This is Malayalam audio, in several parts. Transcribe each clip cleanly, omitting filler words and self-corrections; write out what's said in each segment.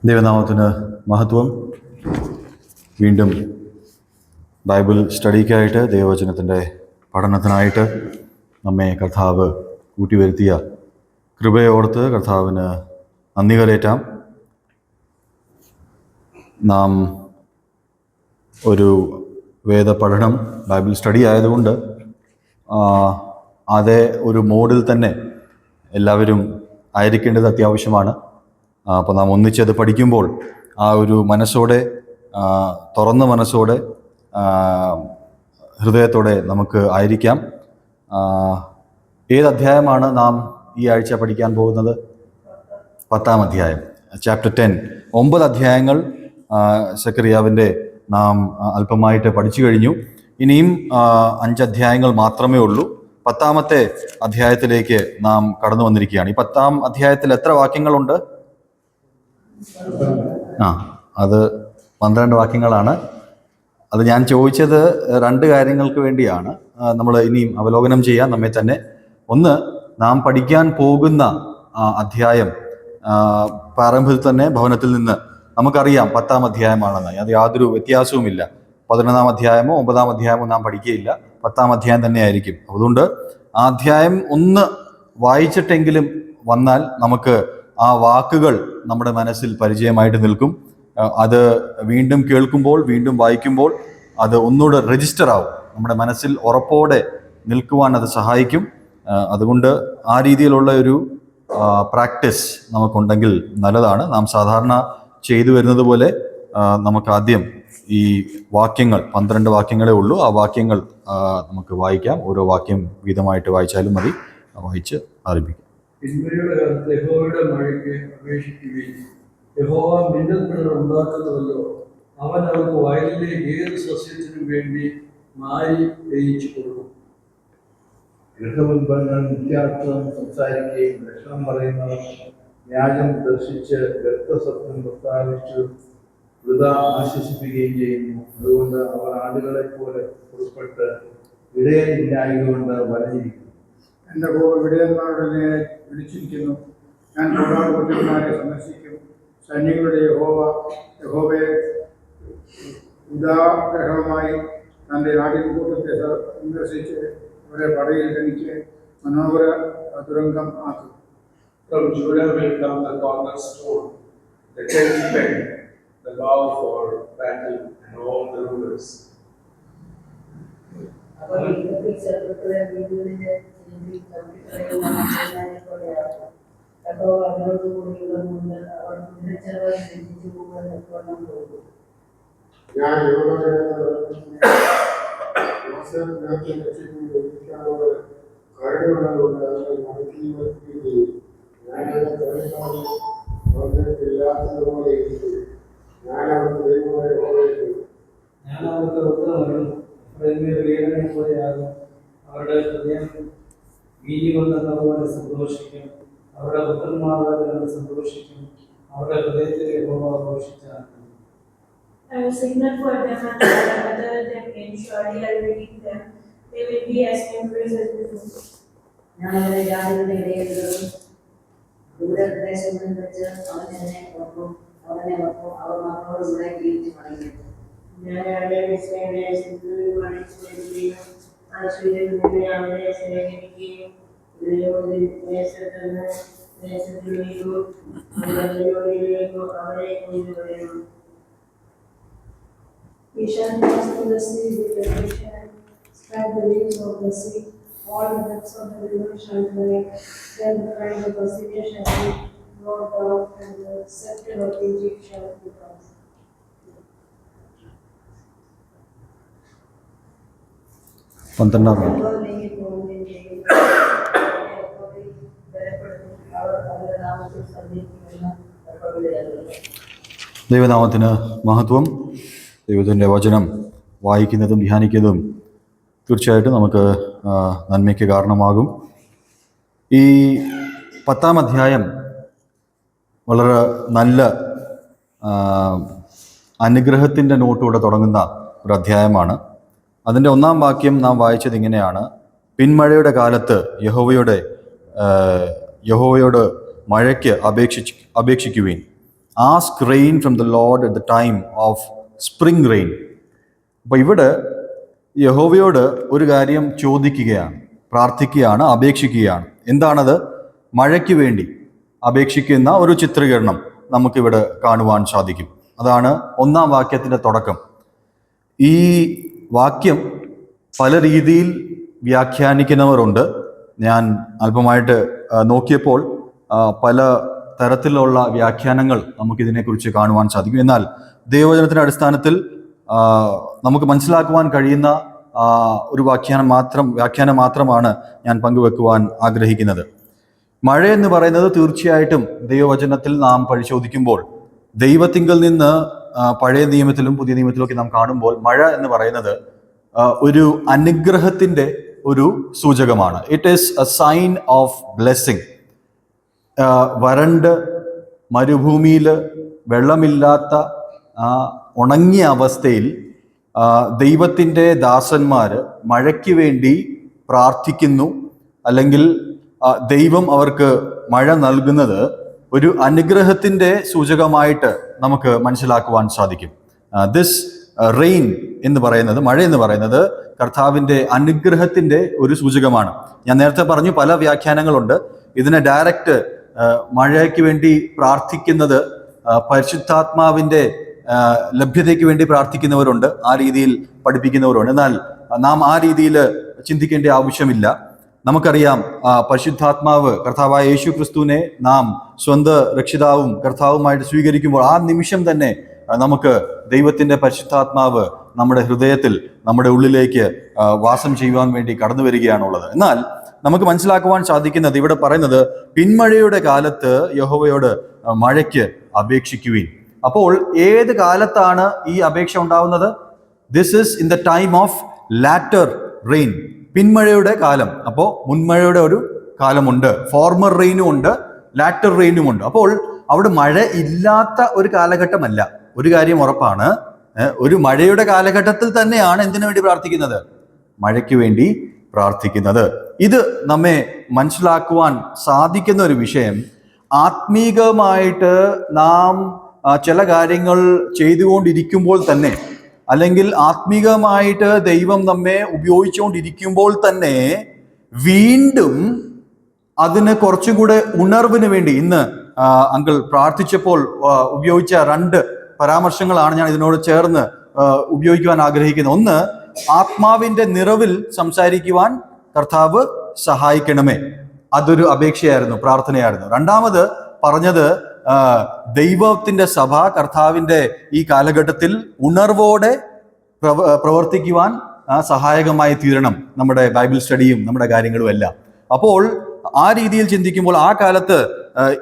ദൈവനാമത്തിന് മഹത്വം. വീണ്ടും ബൈബിൾ സ്റ്റഡിക്കായിട്ട് ദൈവവചനത്തിൻ്റെ പഠനത്തിനായിട്ട് നമ്മെ കർത്താവ് കൂട്ടിവരുത്തിയ കൃപയോർത്ത് കർത്താവിന് നന്ദി കരേറ്റാം. നാം ഒരു വേദപഠനം ബൈബിൾ സ്റ്റഡി ആയതുകൊണ്ട് അതേ ഒരു മോഡിൽ തന്നെ എല്ലാവരും ആയിരിക്കേണ്ടത് അത്യാവശ്യമാണ്. അപ്പോൾ നാം ഒന്നിച്ചത് പഠിക്കുമ്പോൾ ആ ഒരു മനസ്സോടെ, തുറന്ന മനസ്സോടെ, ഹൃദയത്തോടെ നമുക്ക് ആയിരിക്കാം. ഏത് അധ്യായമാണ് നാം ഈ ആഴ്ച പഠിക്കാൻ പോകുന്നത്? 10-ാം അധ്യായം, ചാപ്റ്റർ 10. 9 അധ്യായങ്ങൾ സെക്കറിയാവിൻ്റെ നാം അല്പമായിട്ട് പഠിച്ചു കഴിഞ്ഞു. ഇനിയും 5 അധ്യായങ്ങൾ മാത്രമേ ഉള്ളൂ. 10-ാമത്തെ അധ്യായത്തിലേക്ക് നാം കടന്നു വന്നിരിക്കുകയാണ്. ഈ 10-ാം അധ്യായത്തിൽ എത്ര വാക്യങ്ങളുണ്ട്? അത് 12 വാക്യങ്ങളാണ്. അത് ഞാൻ ചോദിച്ചത് 2 കാര്യങ്ങൾക്ക് വേണ്ടിയാണ്. നമ്മൾ ഇനിയും അവലോകനം ചെയ്യാൻ നമ്മെ തന്നെ. ഒന്ന്, നാം പഠിക്കാൻ പോകുന്ന അധ്യായം പ്രാരംഭത്തിൽ തന്നെ ഭവനത്തിൽ നിന്ന് നമുക്കറിയാം 10-ാം അധ്യായമാണെന്ന്. അത് യാതൊരു വ്യത്യാസവുമില്ല. 11-ാം അധ്യായമോ 9-ാം അധ്യായമോ നാം പഠിക്കുകയില്ല, 10-ാം അധ്യായം തന്നെ ആയിരിക്കും. അതുകൊണ്ട് ആ അധ്യായം ഒന്ന് വായിച്ചിട്ടെങ്കിലും വന്നാൽ നമുക്ക് ആ വാക്കുകൾ നമ്മുടെ മനസ്സിൽ പരിചയമായിട്ട് നിൽക്കും. അത് വീണ്ടും കേൾക്കുമ്പോൾ, വീണ്ടും വായിക്കുമ്പോൾ അത് ഒന്നുകൂടെ രജിസ്റ്റർ ആവും, നമ്മുടെ മനസ്സിൽ ഉറപ്പോടെ നിൽക്കുവാൻ അത് സഹായിക്കും. അതുകൊണ്ട് ആ രീതിയിലുള്ള ഒരു പ്രാക്ടീസ് നമുക്കുണ്ടെങ്കിൽ നല്ലതാണ്. നാം സാധാരണ ചെയ്തു വരുന്നത് പോലെ നമുക്ക് ആദ്യം ഈ വാക്യങ്ങൾ, 12 വാക്യങ്ങളേ ഉള്ളൂ, ആ വാക്യങ്ങൾ നമുക്ക് വായിക്കാം. ഓരോ വാക്യം വീതമായിട്ട് വായിച്ചാലും മതി. വായിച്ച് ആരംഭിക്കാം. പിന്മഴയുടെ കാലത്ത് യഹോവയുടെ മഴയ്ക്ക് അപേക്ഷിക്കുകയും യഹോവ മിന്നൽ പിണർ ഉണ്ടാക്കുന്നുവല്ലോ, അവൻ അവർക്ക് വയലിലെ ഏത് സസ്യത്തിനും വേണ്ടി മാരി വേയിച്ചു കൊടുക്കും. ഗൃഹമുൽപ്പന്നങ്ങൾ നിത്യാർത്ഥം സംസാരിക്കുകയും ലക്ഷണം പറയുന്നവർ വ്യാജം ദർശിച്ച് വ്യക്തസത്യം പ്രസ്താവിച്ചു വൃത ആശ്വസിപ്പിക്കുകയും ചെയ്യുന്നു. അതുകൊണ്ട് അവർ ആടുകളെ പോലെ പുറപ്പെട്ട് ഇടയനില്ലായതുകൊണ്ട് വലഞ്ഞിരിക്കുന്നു. എൻ്റെ വിടയന്മാരുടെ നേരെ വിളിച്ചിരിക്കുന്നു. ഞാൻ പുരാതനന്മാരെ സന്ദർശിക്കും. സൈന്യങ്ങളുടെ യഹോവയെ ഉദാഗ്രഹമായി തൻ്റെ ആട്ടിൻകൂട്ടത്തെ സന്ദർശിച്ച് അവരെ പടയിൽ തനിക്ക് മനോഹര തുരങ്കം ആക്കും. From Judah will come the cornerstone, the tent peg, the bow for battle, and all the rulers. ഞാൻ കരുണയുള്ളതുകൊണ്ട് അവരെ നടത്തിയിരിക്കുകയും ഇല്ലാത്തതുപോലെ ഞാൻ അവർക്ക് ദൈവമായി ഓർമ്മിക്കുന്നു. ഞാൻ അവർക്ക് ഉത്തരവരും വേദനയെ പോലെയാകും. അവരുടെ ഹൃദയം വീതി കൊണ്ടെന്ന പോലെ സന്തോഷിക്കും. അവരുടെ പുത്രന്മാരുടെ സന്തോഷിക്കും. അവരുടെ ഹൃദയത്തിൽ യഹോവ ഘോഷിച്ചാണ്. I will signal for them and gather them in. Surely I will redeem them. They will be as memories as before. ഞാൻ അവരെ ജാതികളുടെ ഇടയിലും ദൂരദേശങ്ങളിൽ വെച്ച് അവനെ ഓർക്കും. അവർ മക്കളോടുകൂടെ ജീവിച്ച് മടങ്ങി. ഞാൻ അവരെ വിസ്മയദേശത്ത് മണിച്ചുവരികയും ആശ്വര്യത്തിൽ നിന്ന് അവരെ ശേഖരിക്കുകയും ദേശത്തിലേക്കോ അവരെ കൊണ്ടുവരുന്നു. We shall pass through the sea with the fish and spread the waves of the sea. All the depths of the river shall break. Then the pride of Assyria shall be brought down, and the scepter of Egypt shall be cast. ദൈവനാമത്തിന് മഹത്വം. ദൈവത്തിൻ്റെ വചനം വായിക്കുന്നതും ധ്യാനിക്കുന്നതും തീർച്ചയായിട്ടും നമുക്ക് നന്മയ്ക്ക് കാരണമാകും. ഈ 10-ാം അധ്യായം വളരെ നല്ല അനുഗ്രഹത്തിൻ്റെ നോട്ടോടെ തുടങ്ങുന്ന ഒരു അധ്യായമാണ്. അതിൻ്റെ 1-ാം വാക്യം നാം വായിച്ചത് ഇങ്ങനെയാണ്: പിന്മഴയുടെ കാലത്ത് യഹോവയോട് മഴയ്ക്ക് അപേക്ഷിക്കുവീൻ. Ask rain from the Lord at the time of spring rain. അപ്പോൾ ഇവിടെ യഹോവയോട് ഒരു കാര്യം ചോദിക്കുകയാണ്, പ്രാർത്ഥിക്കുകയാണ്, അപേക്ഷിക്കുകയാണ്. എന്താണത്? മഴയ്ക്ക് വേണ്ടി അപേക്ഷിക്കുന്ന ഒരു ചിത്രീകരണം നമുക്കിവിടെ കാണുവാൻ സാധിക്കും. അതാണ് 1-ാം വാക്യത്തിൻ്റെ തുടക്കം. ഈ വാക്യം പല രീതിയിൽ വ്യാഖ്യാനിക്കുന്നവരുണ്ട്. ഞാൻ അല്പമായിട്ട് നോക്കിയപ്പോൾ പല തരത്തിലുള്ള വ്യാഖ്യാനങ്ങൾ നമുക്കിതിനെക്കുറിച്ച് കാണുവാൻ സാധിക്കും. എന്നാൽ ദൈവവചനത്തിൻ്റെ അടിസ്ഥാനത്തിൽ നമുക്ക് മനസ്സിലാക്കുവാൻ കഴിയുന്ന ഒരു വ്യാഖ്യാനം മാത്രമാണ് ഞാൻ പങ്കുവെക്കുവാൻ ആഗ്രഹിക്കുന്നത്. മഴ എന്ന് പറയുന്നത് തീർച്ചയായിട്ടും ദൈവവചനത്തിൽ നാം പരിശോധിക്കുമ്പോൾ ദൈവത്തിങ്കൽ നിന്ന് പഴയ നിയമത്തിലും പുതിയ നിയമത്തിലും ഒക്കെ നാം കാണുമ്പോൾ മഴ എന്ന് പറയുന്നത് ഒരു അനുഗ്രഹത്തിൻ്റെ ഒരു സൂചകമാണ്. It is a sign of blessing. വരണ്ട് മരുഭൂമിയിൽ വെള്ളമില്ലാത്ത ഉണങ്ങിയ അവസ്ഥയിൽ ദൈവത്തിൻ്റെ ദാസന്മാർ മഴയ്ക്ക് വേണ്ടി പ്രാർത്ഥിക്കുന്നു, അല്ലെങ്കിൽ ദൈവം അവർക്ക് മഴ നൽകുന്നത് ഒരു അനുഗ്രഹത്തിൻ്റെ സൂചകമായിട്ട് നമുക്ക് മനസ്സിലാക്കുവാൻ സാധിക്കും. ദിസ് റെയിൻ എന്ന് പറയുന്നത്, മഴ എന്ന് പറയുന്നത് കർത്താവിൻ്റെ അനുഗ്രഹത്തിൻ്റെ ഒരു സൂചകമാണ്. ഞാൻ നേരത്തെ പറഞ്ഞു പല വ്യാഖ്യാനങ്ങളുണ്ട്. ഇതിനെ ഡയറക്റ്റ് മഴയ്ക്ക് വേണ്ടി പ്രാർത്ഥിക്കുന്നത് പരിശുദ്ധാത്മാവിൻ്റെ ലഭ്യതയ്ക്ക് വേണ്ടി പ്രാർത്ഥിക്കുന്നവരുണ്ട്, ആ രീതിയിൽ പഠിപ്പിക്കുന്നവരുണ്ട്. എന്നാൽ നാം ആ രീതിയിൽ ചിന്തിക്കേണ്ട ആവശ്യമില്ല. നമുക്കറിയാം പരിശുദ്ധാത്മാവ് കർത്താവായ യേശു ക്രിസ്തുവിനെ നാം സ്വന്തം രക്ഷിതാവും കർത്താവുമായിട്ട് സ്വീകരിക്കുമ്പോൾ ആ നിമിഷം തന്നെ നമുക്ക് ദൈവത്തിൻ്റെ പരിശുദ്ധാത്മാവ് നമ്മുടെ ഹൃദയത്തിൽ, നമ്മുടെ ഉള്ളിലേക്ക് വാസം ചെയ്യുവാൻ വേണ്ടി കടന്നു വരികയാണുള്ളത്. എന്നാൽ നമുക്ക് മനസ്സിലാക്കുവാൻ സാധിക്കുന്നത്, ഇവിടെ പറയുന്നത് പിന്മഴയുടെ കാലത്ത് യഹോവയോട് മഴയ്ക്ക് അപേക്ഷിക്കുവിൻ. അപ്പോൾ ഏത് കാലത്താണ് ഈ അപേക്ഷ ഉണ്ടാവുന്നത്? This is in the time of latter rain, പിന്മഴയുടെ കാലം. അപ്പോൾ മുൻമഴയുടെ ഒരു കാലമുണ്ട്, ഫോർമർ റെയിനും ഉണ്ട്, ലാറ്റർ റെയിനും ഉണ്ട്. അപ്പോൾ അവിടെ മഴ ഇല്ലാത്ത ഒരു കാലഘട്ടമല്ല. ഒരു കാര്യം ഉറപ്പാണ്, ഒരു മഴയുടെ കാലഘട്ടത്തിൽ തന്നെയാണ് എന്തിനു വേണ്ടി പ്രാർത്ഥിക്കുന്നത്? മഴയ്ക്ക് വേണ്ടി പ്രാർത്ഥിക്കുന്നത്. ഇത് നമ്മെ മനസ്സിലാക്കുവാൻ സാധിക്കുന്ന ഒരു വിഷയം, ആത്മീകമായിട്ട് നാം ചില കാര്യങ്ങൾ ചെയ്തുകൊണ്ടിരിക്കുമ്പോൾ തന്നെ, അല്ലെങ്കിൽ ആത്മീകമായിട്ട് ദൈവം നമ്മെ ഉപയോഗിച്ചുകൊണ്ടിരിക്കുമ്പോൾ തന്നെ വീണ്ടും അതിന് കുറച്ചുകൂടെ ഉണർവിന് വേണ്ടി, ഇന്ന് അങ്കിൾ പ്രാർത്ഥിച്ചപ്പോൾ ഉപയോഗിച്ച 2 പരാമർശങ്ങളാണ് ഞാൻ ഇതിനോട് ചേർന്ന് ഉപയോഗിക്കുവാൻ ആഗ്രഹിക്കുന്നത്. ഒന്ന്, ആത്മാവിൻ്റെ നിറവിൽ സംസാരിക്കുവാൻ കർത്താവ് സഹായിക്കണമേ. അതൊരു അപേക്ഷയായിരുന്നു, പ്രാർത്ഥനയായിരുന്നു. രണ്ടാമത് പറഞ്ഞത് ദൈവത്തിൻ്റെ സഭ കർത്താവിൻ്റെ ഈ കാലഘട്ടത്തിൽ ഉണർവോടെ പ്രവർത്തിക്കുവാൻ സഹായകമായി തീരണം, നമ്മുടെ ബൈബിൾ സ്റ്റഡിയും നമ്മുടെ കാര്യങ്ങളും എല്ലാം. അപ്പോൾ ആ രീതിയിൽ ചിന്തിക്കുമ്പോൾ ആ കാലത്ത്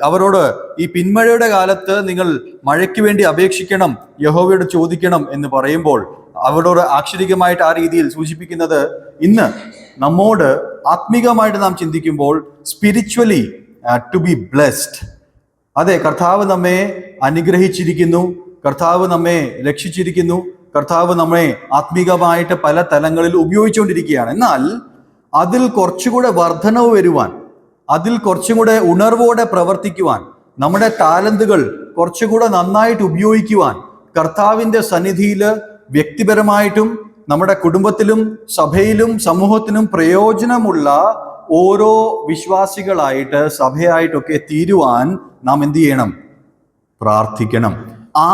അവരോട് ഈ പിന്മഴയുടെ കാലത്ത് നിങ്ങൾ മഴയ്ക്ക് വേണ്ടി അപേക്ഷിക്കണം, യഹോവയോട് ചോദിക്കണം എന്ന് പറയുമ്പോൾ അവരോട് ആക്ഷരികമായിട്ട് ആ രീതിയിൽ സൂചിപ്പിക്കുന്നത്, ഇന്ന് നമ്മോട് ആത്മീകമായിട്ട് നാം ചിന്തിക്കുമ്പോൾ സ്പിരിച്വലി ടു ബി ബ്ലെസ്ഡ്. അതെ, കർത്താവ് നമ്മെ അനുഗ്രഹിച്ചിരിക്കുന്നു, കർത്താവ് നമ്മെ രക്ഷിച്ചിരിക്കുന്നു, കർത്താവ് നമ്മെ ആത്മീകമായിട്ട് പല തലങ്ങളിൽ ഉപയോഗിച്ചുകൊണ്ടിരിക്കുകയാണ്. എന്നാൽ അതിൽ കുറച്ചുകൂടെ വർധനവ് വരുവാൻ, അതിൽ കുറച്ചും കൂടെ ഉണർവോടെ പ്രവർത്തിക്കുവാൻ, നമ്മുടെ ടാലന്തുകൾ കുറച്ചുകൂടെ നന്നായിട്ട് ഉപയോഗിക്കുവാൻ, കർത്താവിൻ്റെ സന്നിധിയിൽ വ്യക്തിപരമായിട്ടും നമ്മുടെ കുടുംബത്തിലും സഭയിലും സമൂഹത്തിനും പ്രയോജനമുള്ള ഓരോ വിശ്വാസികളായിട്ട്, സഭയായിട്ടൊക്കെ തീരുവാൻ നാം എന്ത് ചെയ്യണം? പ്രാർത്ഥിക്കണം.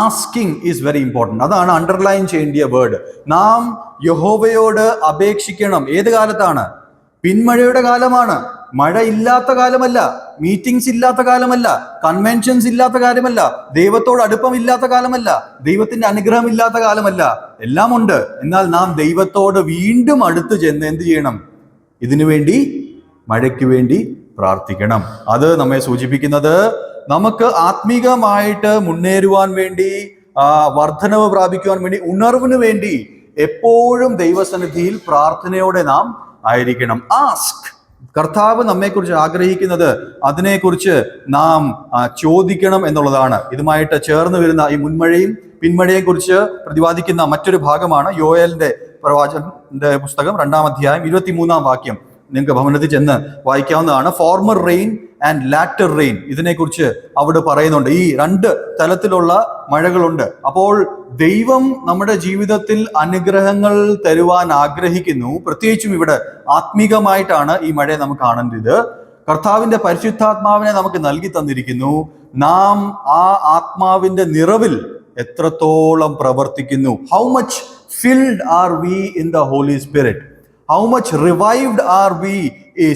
Asking is very important. അതാണ് അണ്ടർലൈൻ ചെയ്യേണ്ട വേർഡ്. നാം യഹോവയോട് അപേക്ഷിക്കണം. ഏത് കാലത്താണ്? പിന്മഴയുടെ കാലമാണ്. മഴ ഇല്ലാത്ത കാലമല്ല, മീറ്റിംഗ്സ് ഇല്ലാത്ത കാലമല്ല, കൺവെൻഷൻസ് ഇല്ലാത്ത കാലമല്ല, ദൈവത്തോട് അടുപ്പമില്ലാത്ത കാലമല്ല, ദൈവത്തിന്റെ അനുഗ്രഹം ഇല്ലാത്ത കാലമല്ല, എല്ലാം ഉണ്ട്. എന്നാൽ നാം ദൈവത്തോട് വീണ്ടും അടുത്ത് ചെന്ന് എന്ത് ചെയ്യണം? ഇതിനു വേണ്ടി, മഴയ്ക്ക് വേണ്ടി പ്രാർത്ഥിക്കണം. അത് നമ്മെ സൂചിപ്പിക്കുന്നത് നമുക്ക് ആത്മീകമായിട്ട് മുന്നേറുവാൻ വേണ്ടി, വർധനവ് പ്രാപിക്കുവാൻ വേണ്ടി, ഉണർവിന് വേണ്ടി എപ്പോഴും ദൈവസന്നിധിയിൽ പ്രാർത്ഥനയോടെ നാം ആയിരിക്കണം. ആസ്ക്. കർത്താവ് നമ്മെക്കുറിച്ച് ആഗ്രഹിക്കുന്നത് അതിനെക്കുറിച്ച് നാം ചോദിക്കണം എന്നുള്ളതാണ്. ഇതുമായിട്ട് ചേർന്ന് വരുന്ന ഈ മുൻമഴയും പിന്മഴയെയും കുറിച്ച് പ്രതിപാദിക്കുന്ന മറ്റൊരു ഭാഗമാണ് യോയേലിന്റെ പ്രവാചകന്റെ പുസ്തകം 2-ാം അധ്യായം 23-ാം വാക്യം. നിങ്ങൾക്ക് ഭവനത്തിൽ ചെന്ന് വായിക്കാവുന്നതാണ്. Former rain and latter rain, ഇതിനെക്കുറിച്ച് അവിടെ പറയുന്നുണ്ട്. ഈ രണ്ട് തലത്തിലുള്ള മഴകളുണ്ട്. അപ്പോൾ ദൈവം നമ്മുടെ ജീവിതത്തിൽ അനുഗ്രഹങ്ങൾ തരുവാൻ ആഗ്രഹിക്കുന്നു. പ്രത്യേകിച്ചും ഇവിടെ ആത്മീകമായിട്ടാണ് ഈ മഴയെ നമുക്ക് കാണേണ്ടത്. കർത്താവിന്റെ പരിശുദ്ധാത്മാവിനെ നമുക്ക് നൽകി തന്നിരിക്കുന്നു. നാം ആ ആത്മാവിന്റെ നിറവിൽ എത്രത്തോളം പ്രവർത്തിക്കുന്നു. How much filled are we in the Holy Spirit, how much revived are we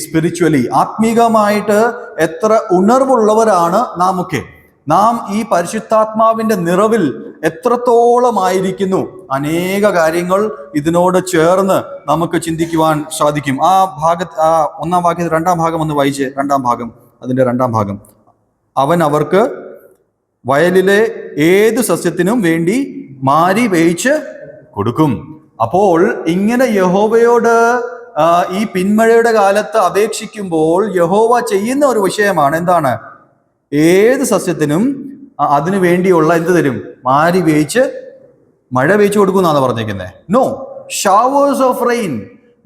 spiritually, ആത്മീകമായിട്ട് എത്ര ഉണർവുള്ളവരാണ് നാമൊക്കെ. നാം ഈ പരിശുദ്ധാത്മാവിന്റെ നിറവിൽ എത്രത്തോളമായിരിക്കുന്നു. അനേക കാര്യങ്ങൾ ഇതിനോട് ചേർന്ന് നമുക്ക് ചിന്തിക്കുവാൻ സാധിക്കും. ആ ഒന്നാം വാക്യത്തിൽ രണ്ടാം ഭാഗം ഒന്ന് വായിച്ച്, അതിന്റെ രണ്ടാം ഭാഗം. അവൻ അവർക്ക് വയലിലെ ഏത് സസ്യത്തിനും വേണ്ടി മാരി വേയിച്ച് കൊടുക്കും. അപ്പോൾ ഇങ്ങനെ യഹോവയോട് ഈ പിന്മഴയുടെ കാലത്ത് അപേക്ഷിക്കുമ്പോൾ യഹോവ ചെയ്യുന്ന ഒരു വിഷയമാണ്. എന്താണ്? ഏത് സസ്യത്തിനും അതിനു വേണ്ടിയുള്ള എന്ത് തരും? മാരി വേയിച്ച്, മഴ വേയിച്ചു കൊടുക്കും എന്നാണ് പറഞ്ഞിരിക്കുന്നത്. നോ, ഷവേഴ്സ് ഓഫ് റെയിൻ,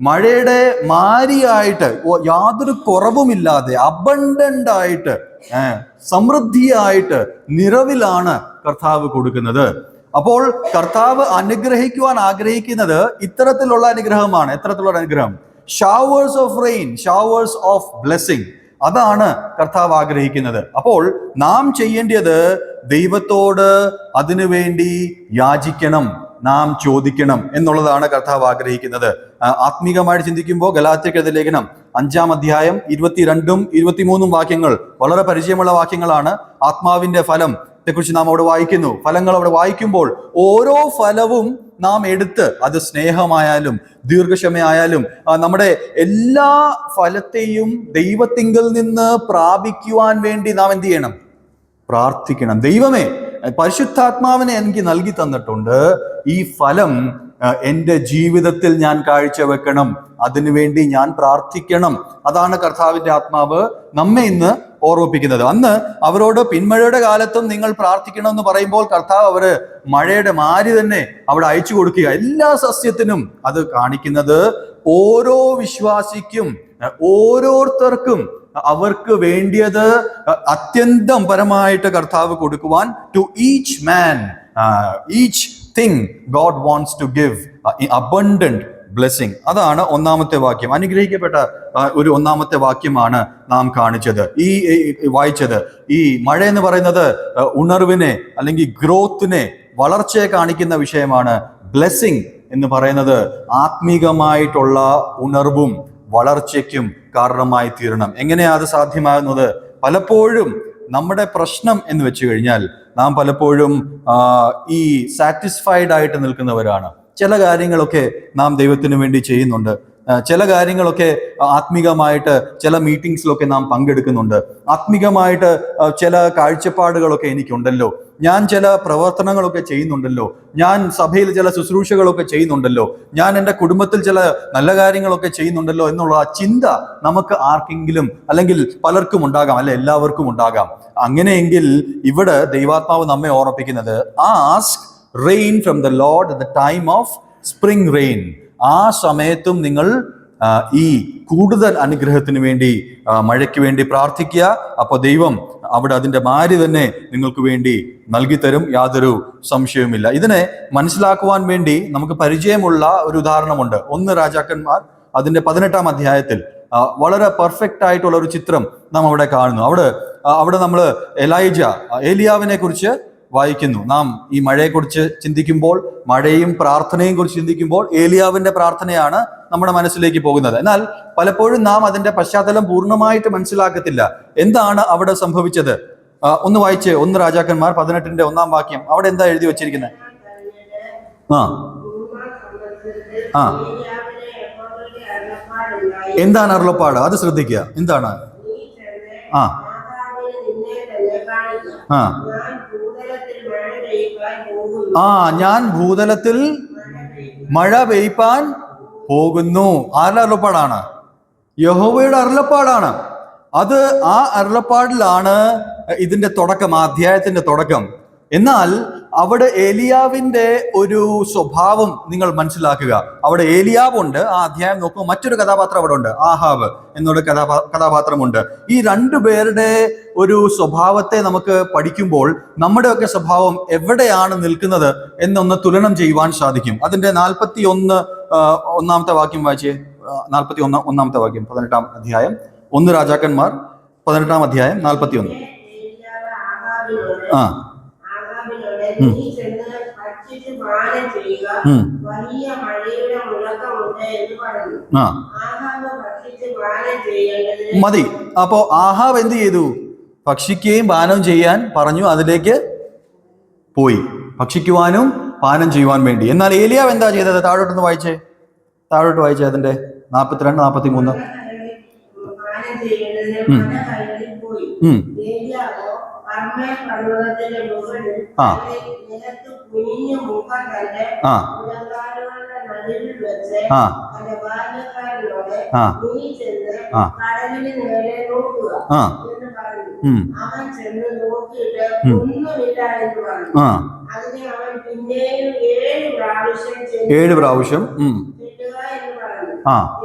മഴയുടെ മാരിയായിട്ട്, യാതൊരു കുറവുമില്ലാതെ അബണ്ടന്റ് ആയിട്ട്, സമൃദ്ധിയായിട്ട്, നിറവിലാണ് കർത്താവ് കൊടുക്കുന്നത്. അപ്പോൾ കർത്താവ് അനുഗ്രഹിക്കുവാൻ ആഗ്രഹിക്കുന്നത് ഇത്തരത്തിലുള്ള അനുഗ്രഹമാണ്. എത്തരത്തിലുള്ള അനുഗ്രഹം? Showers of rain, showers of blessing. അതാണ് കർത്താവ് ആഗ്രഹിക്കുന്നത്. അപ്പോൾ നാം ചെയ്യേണ്ടത് ദൈവത്തോട് അതിനുവേണ്ടി യാചിക്കണം, നാം ചോദിക്കണം എന്നുള്ളതാണ് കർത്താവ് ആഗ്രഹിക്കുന്നത്. ആത്മീകമായിട്ട് ചിന്തിക്കുമ്പോൾ ഗലാത്യക്കെഴുതിയ ലേഖനം 5-ാം അധ്യായം 22-ഉം 23-ഉം വാക്യങ്ങൾ വളരെ പരിചയമുള്ള വാക്യങ്ങളാണ്. ആത്മാവിന്റെ ഫലം ത്തെക്കുറിച്ച് നാം അവിടെ വായിക്കുന്നു. ഫലങ്ങൾ അവിടെ വായിക്കുമ്പോൾ ഓരോ ഫലവും നാം എടുത്ത്, അത് സ്നേഹമായാലും ദീർഘക്ഷമയായാലും, നമ്മുടെ എല്ലാ ഫലത്തെയും ദൈവത്തിങ്കൽ നിന്ന് പ്രാപിക്കുവാൻ വേണ്ടി നാം എന്ത് ചെയ്യണം? പ്രാർത്ഥിക്കണം. ദൈവമേ, പരിശുദ്ധാത്മാവിനെ എനിക്ക് നൽകി തന്നിട്ടുണ്ട്, ഈ ഫലം എൻ്റെ ജീവിതത്തിൽ ഞാൻ കാഴ്ചവെക്കണം, അതിനുവേണ്ടി ഞാൻ പ്രാർത്ഥിക്കണം. അതാണ് കർത്താവിന്റെ ആത്മാവ് നമ്മെ ഇന്ന് ഓർമ്മിപ്പിക്കുന്നത്. അന്ന് അവരോട് പിന്മഴയുടെ കാലത്തും നിങ്ങൾ പ്രാർത്ഥിക്കണമെന്ന് പറയുമ്പോൾ കർത്താവ് മഴയുടെ മാരി തന്നെ അവിടെ അയച്ചു കൊടുക്കുക. എല്ലാ സസ്യത്തിനും അത് കാണിക്കുന്നത് ഓരോ വിശ്വാസിക്കും, ഓരോരുത്തർക്കും അവർക്ക് വേണ്ടിയത് അത്യന്തം പരമായിട്ട് കർത്താവ് കൊടുക്കുവാൻ, to each man each thing God wants to give abundant blessing. അതാണ് ഒന്നാമത്തെ വാക്യം. അനുഗ്രഹിക്കപ്പെട്ട ഒരു ഒന്നാമത്തെ വാക്യമാണ് നാം കാണിച്ചത്, ഈ വായിച്ചത്. ഈ മഴ എന്ന് പറയുന്നത് ഉണർവിനെ അല്ലെങ്കിൽ ഗ്രോത്തിനെ, വളർച്ചയെ കാണിക്കുന്ന വിഷയമാണ്. ബ്ലെസ്സിങ് എന്ന് പറയുന്നത് ആത്മീകമായിട്ടുള്ള ഉണർവും വളർച്ചയ്ക്കും കാരണമായി തീരണം. എങ്ങനെയാ അത് സാധ്യമാകുന്നത്? പലപ്പോഴും നമ്മുടെ പ്രശ്നം എന്ന് വെച്ച് കഴിഞ്ഞാൽ നാം പലപ്പോഴും ഈ സാറ്റിസ്ഫൈഡ് ആയിട്ട് നിൽക്കുന്നവരാണ്. ചില കാര്യങ്ങളൊക്കെ നാം ദൈവത്തിന് വേണ്ടി ചെയ്യുന്നുണ്ട്, ചില കാര്യങ്ങളൊക്കെ ആത്മീകമായിട്ട് ചില മീറ്റിംഗ്സിലൊക്കെ നാം പങ്കെടുക്കുന്നുണ്ട്, ആത്മീകമായിട്ട് ചില കാഴ്ചപ്പാടുകളൊക്കെ എനിക്കുണ്ടല്ലോ, ഞാൻ ചില പ്രവർത്തനങ്ങളൊക്കെ ചെയ്യുന്നുണ്ടല്ലോ, ഞാൻ സഭയിൽ ചില ശുശ്രൂഷകളൊക്കെ ചെയ്യുന്നുണ്ടല്ലോ, ഞാൻ എൻ്റെ കുടുംബത്തിൽ ചില നല്ല കാര്യങ്ങളൊക്കെ ചെയ്യുന്നുണ്ടല്ലോ എന്നുള്ള ആ ചിന്ത നമുക്ക് ആർക്കെങ്കിലും അല്ലെങ്കിൽ പലർക്കും ഉണ്ടാകാം, അല്ലെ എല്ലാവർക്കും ഉണ്ടാകാം. അങ്ങനെയെങ്കിൽ ഇവിടെ ദൈവാത്മാവ് നമ്മെ ഓർമ്മിപ്പിക്കുന്നത്, ask rain from the Lord at the time of spring rain. ആ സമയത്തും നിങ്ങൾ ഈ കൂടുതൽ അനുഗ്രഹത്തിന് വേണ്ടി, മഴയ്ക്ക് വേണ്ടി പ്രാർത്ഥിക്കുക. അപ്പോൾ ദൈവം അവിടെ അതിൻ്റെ മാരി തന്നെ നിങ്ങൾക്ക് വേണ്ടി നൽകി തരും, യാതൊരു സംശയവുമില്ല. ഇതിനെ മനസ്സിലാക്കുവാൻ വേണ്ടി നമുക്ക് പരിചയമുള്ള ഒരു ഉദാഹരണമുണ്ട്. 1 രാജാക്കന്മാർ അതിൻ്റെ 18-ാം അധ്യായത്തിൽ വളരെ പെർഫെക്റ്റ് ആയിട്ടുള്ള ഒരു ചിത്രം നാം അവിടെ കാണുന്നു. അവിടെ നമ്മൾ ഏലിയാവിനെ കുറിച്ച് വായിക്കുന്നു. നാം ഈ മഴയെക്കുറിച്ച് ചിന്തിക്കുമ്പോൾ, മഴയും പ്രാർത്ഥനയും കുറിച്ച് ചിന്തിക്കുമ്പോൾ ഏലിയാവിന്റെ പ്രാർത്ഥനയാണ് നമ്മുടെ മനസ്സിലേക്ക് പോകുന്നത്. എന്നാൽ പലപ്പോഴും നാം അതിന്റെ പശ്ചാത്തലം പൂർണ്ണമായിട്ട് മനസ്സിലാക്കത്തില്ല. എന്താണ് അവിടെ സംഭവിച്ചത്? ഒന്ന് വായിച്ച് 1 രാജാക്കന്മാർ 18-ന്റെ 1-ാം വാക്യം. അവിടെ എന്താ എഴുതി വച്ചിരിക്കുന്നത്? എന്താണ് അരുളപ്പാട്? അത് ശ്രദ്ധിക്കുക. എന്താണ്? ഞാൻ ഭൂതലത്തിൽ മഴ പെയ്പ്പാൻ പോകുന്നു. ആരുടെ അരുളപ്പാടാണ്? യഹോവയുടെ അരുളപ്പാടാണ്. അത് ആ അരുളപ്പാടിലാണ് ഇതിന്റെ തുടക്കം, ആ അധ്യായത്തിന്റെ തുടക്കം. എന്നാൽ അവിടെ ഏലിയാവിന്റെ ഒരു സ്വഭാവം നിങ്ങൾ മനസ്സിലാക്കുക. അവിടെ ഏലിയാവുണ്ട്, ആ അധ്യായം നോക്കുമ്പോൾ മറ്റൊരു കഥാപാത്രം അവിടെ ഉണ്ട്, ആഹാബ് എന്നൊരു കഥാപാത്രമുണ്ട്. ഈ രണ്ടു പേരുടെ ഒരു സ്വഭാവത്തെ നമുക്ക് പഠിക്കുമ്പോൾ നമ്മുടെയൊക്കെ സ്വഭാവം എവിടെയാണ് നിൽക്കുന്നത് എന്നൊന്ന് തുലനം ചെയ്യുവാൻ സാധിക്കും. അതിന്റെ 41 ഒന്നാമത്തെ വാക്യം വായിച്ചേ. 41 വാക്യം, 18-ാം അധ്യായം, 1 രാജാക്കന്മാർ 18-ാം അധ്യായം 41. ആ നീ ചെന്ന് ഭക്ഷിച്ച് പാനം ചെയ്യുക, വലിയ മഴയുടെ മുഴക്കമുണ്ട് എന്ന് പറഞ്ഞു. ആഹാബ് ഭക്ഷിച്ച് പാനം ചെയ്യേണ്ടതിന് മതി. അപ്പോ ആഹാബ് എന്ത് ചെയ്തു? ഭക്ഷിക്കുകയും പാനം ചെയ്യാൻ പറഞ്ഞു, അതിലേക്ക് പോയി, ഭക്ഷിക്കുവാനും പാനം ചെയ്യുവാൻ വേണ്ടി. എന്നാൽ ഏലിയാവ് എന്താ ചെയ്തത്? താഴോട്ടൊന്ന് വായിച്ചേ, താഴോട്ട് വായിച്ചേ, അതിന്റെ 42, 43. പാനം ചെയ്യേണ്ടതിന് പല കൈകളിൽ പോയി. ഏലിയാവോ പർവ്വതത്തിന്റെ മുകളിൽ നിലത്ത് കുനിഞ്ഞു മുഖം കണ്ട് മുഴങ്കാലുകളുടെ നടുവിൽ വെച്ച് തന്റെ ബാല്യക്കാരനോട് നീ ചെന്ന് കടലിന് നേരെ നോക്കുക എന്ന് പറഞ്ഞു. അവൻ ചെന്ന് നോക്കിയിട്ട് ഒന്നുമില്ല എന്ന് പറഞ്ഞു. അതിനെ അവൻ പിന്നെയും 7 പ്രാവശ്യം കിട്ടുക എന്ന് പറഞ്ഞു.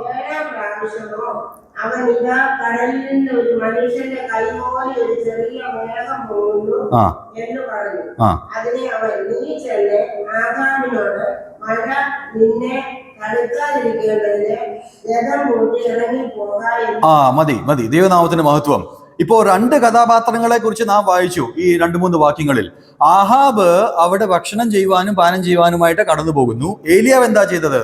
7-ാം പ്രാവശ്യമോ അവൻ ഇതാ കടലിൽ നിന്ന് ഒരു മനുഷ്യന്റെ കൈപോലെ ഒരു ചെറിയ മേഘം പോകുന്നു എന്ന് പറഞ്ഞു. അതിനെ അവൻ നീ ചെന്ന് ആഹാബിനോട് മഴ നിന്നെ തടുക്കാതിരിക്കേണ്ടതിന് രഥം കൂട്ടി ഇറങ്ങി പോകാം. മതി. ദൈവനാമത്തിന് മഹത്വം. ഇപ്പോ 2 കഥാപാത്രങ്ങളെ കുറിച്ച് നാം വായിച്ചു ഈ 2-3 വാക്യങ്ങളിൽ. ആഹാബ് അവിടെ ഭക്ഷണം ചെയ്യുവാനും പാനം ചെയ്യുവാനുമായിട്ട് കടന്നു പോകുന്നു. ഏലിയാവ് എന്താ ചെയ്തത്?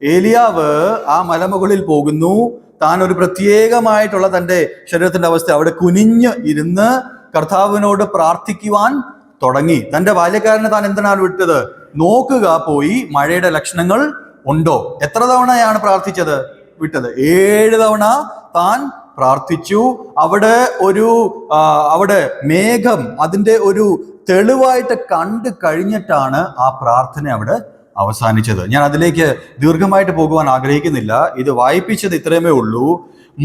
ഏലിയാവ് ആ മലമുകളിൽ പോകുന്നു. താൻ ഒരു പ്രത്യേകമായിട്ടുള്ള തൻ്റെ ശരീരത്തിന്റെ അവസ്ഥ അവിടെ കുനിഞ്ഞ് ഇരുന്ന് കർത്താവിനോട് പ്രാർത്ഥിക്കുവാൻ തുടങ്ങി. തൻ്റെ ബാല്യക്കാരനെ താൻ എന്തിനാണ് വിട്ടത്? നോക്കുക പോയി മഴയുടെ ലക്ഷണങ്ങൾ ഉണ്ടോ. എത്ര തവണയാണ് പ്രാർത്ഥിച്ചത്? വിട്ടത് 7 തവണ താൻ പ്രാർത്ഥിച്ചു. അവിടെ മേഘം അതിൻ്റെ ഒരു തെളിവായിട്ട് കണ്ടു കഴിഞ്ഞിട്ടാണ് ആ പ്രാർത്ഥന അവിടെ അവസാനിച്ചത്. ഞാൻ അതിലേക്ക് ദീർഘമായിട്ട് പോകുവാൻ ആഗ്രഹിക്കുന്നില്ല. ഇത് വായിപ്പിച്ചത് ഇത്രയുമേ ഉള്ളൂ.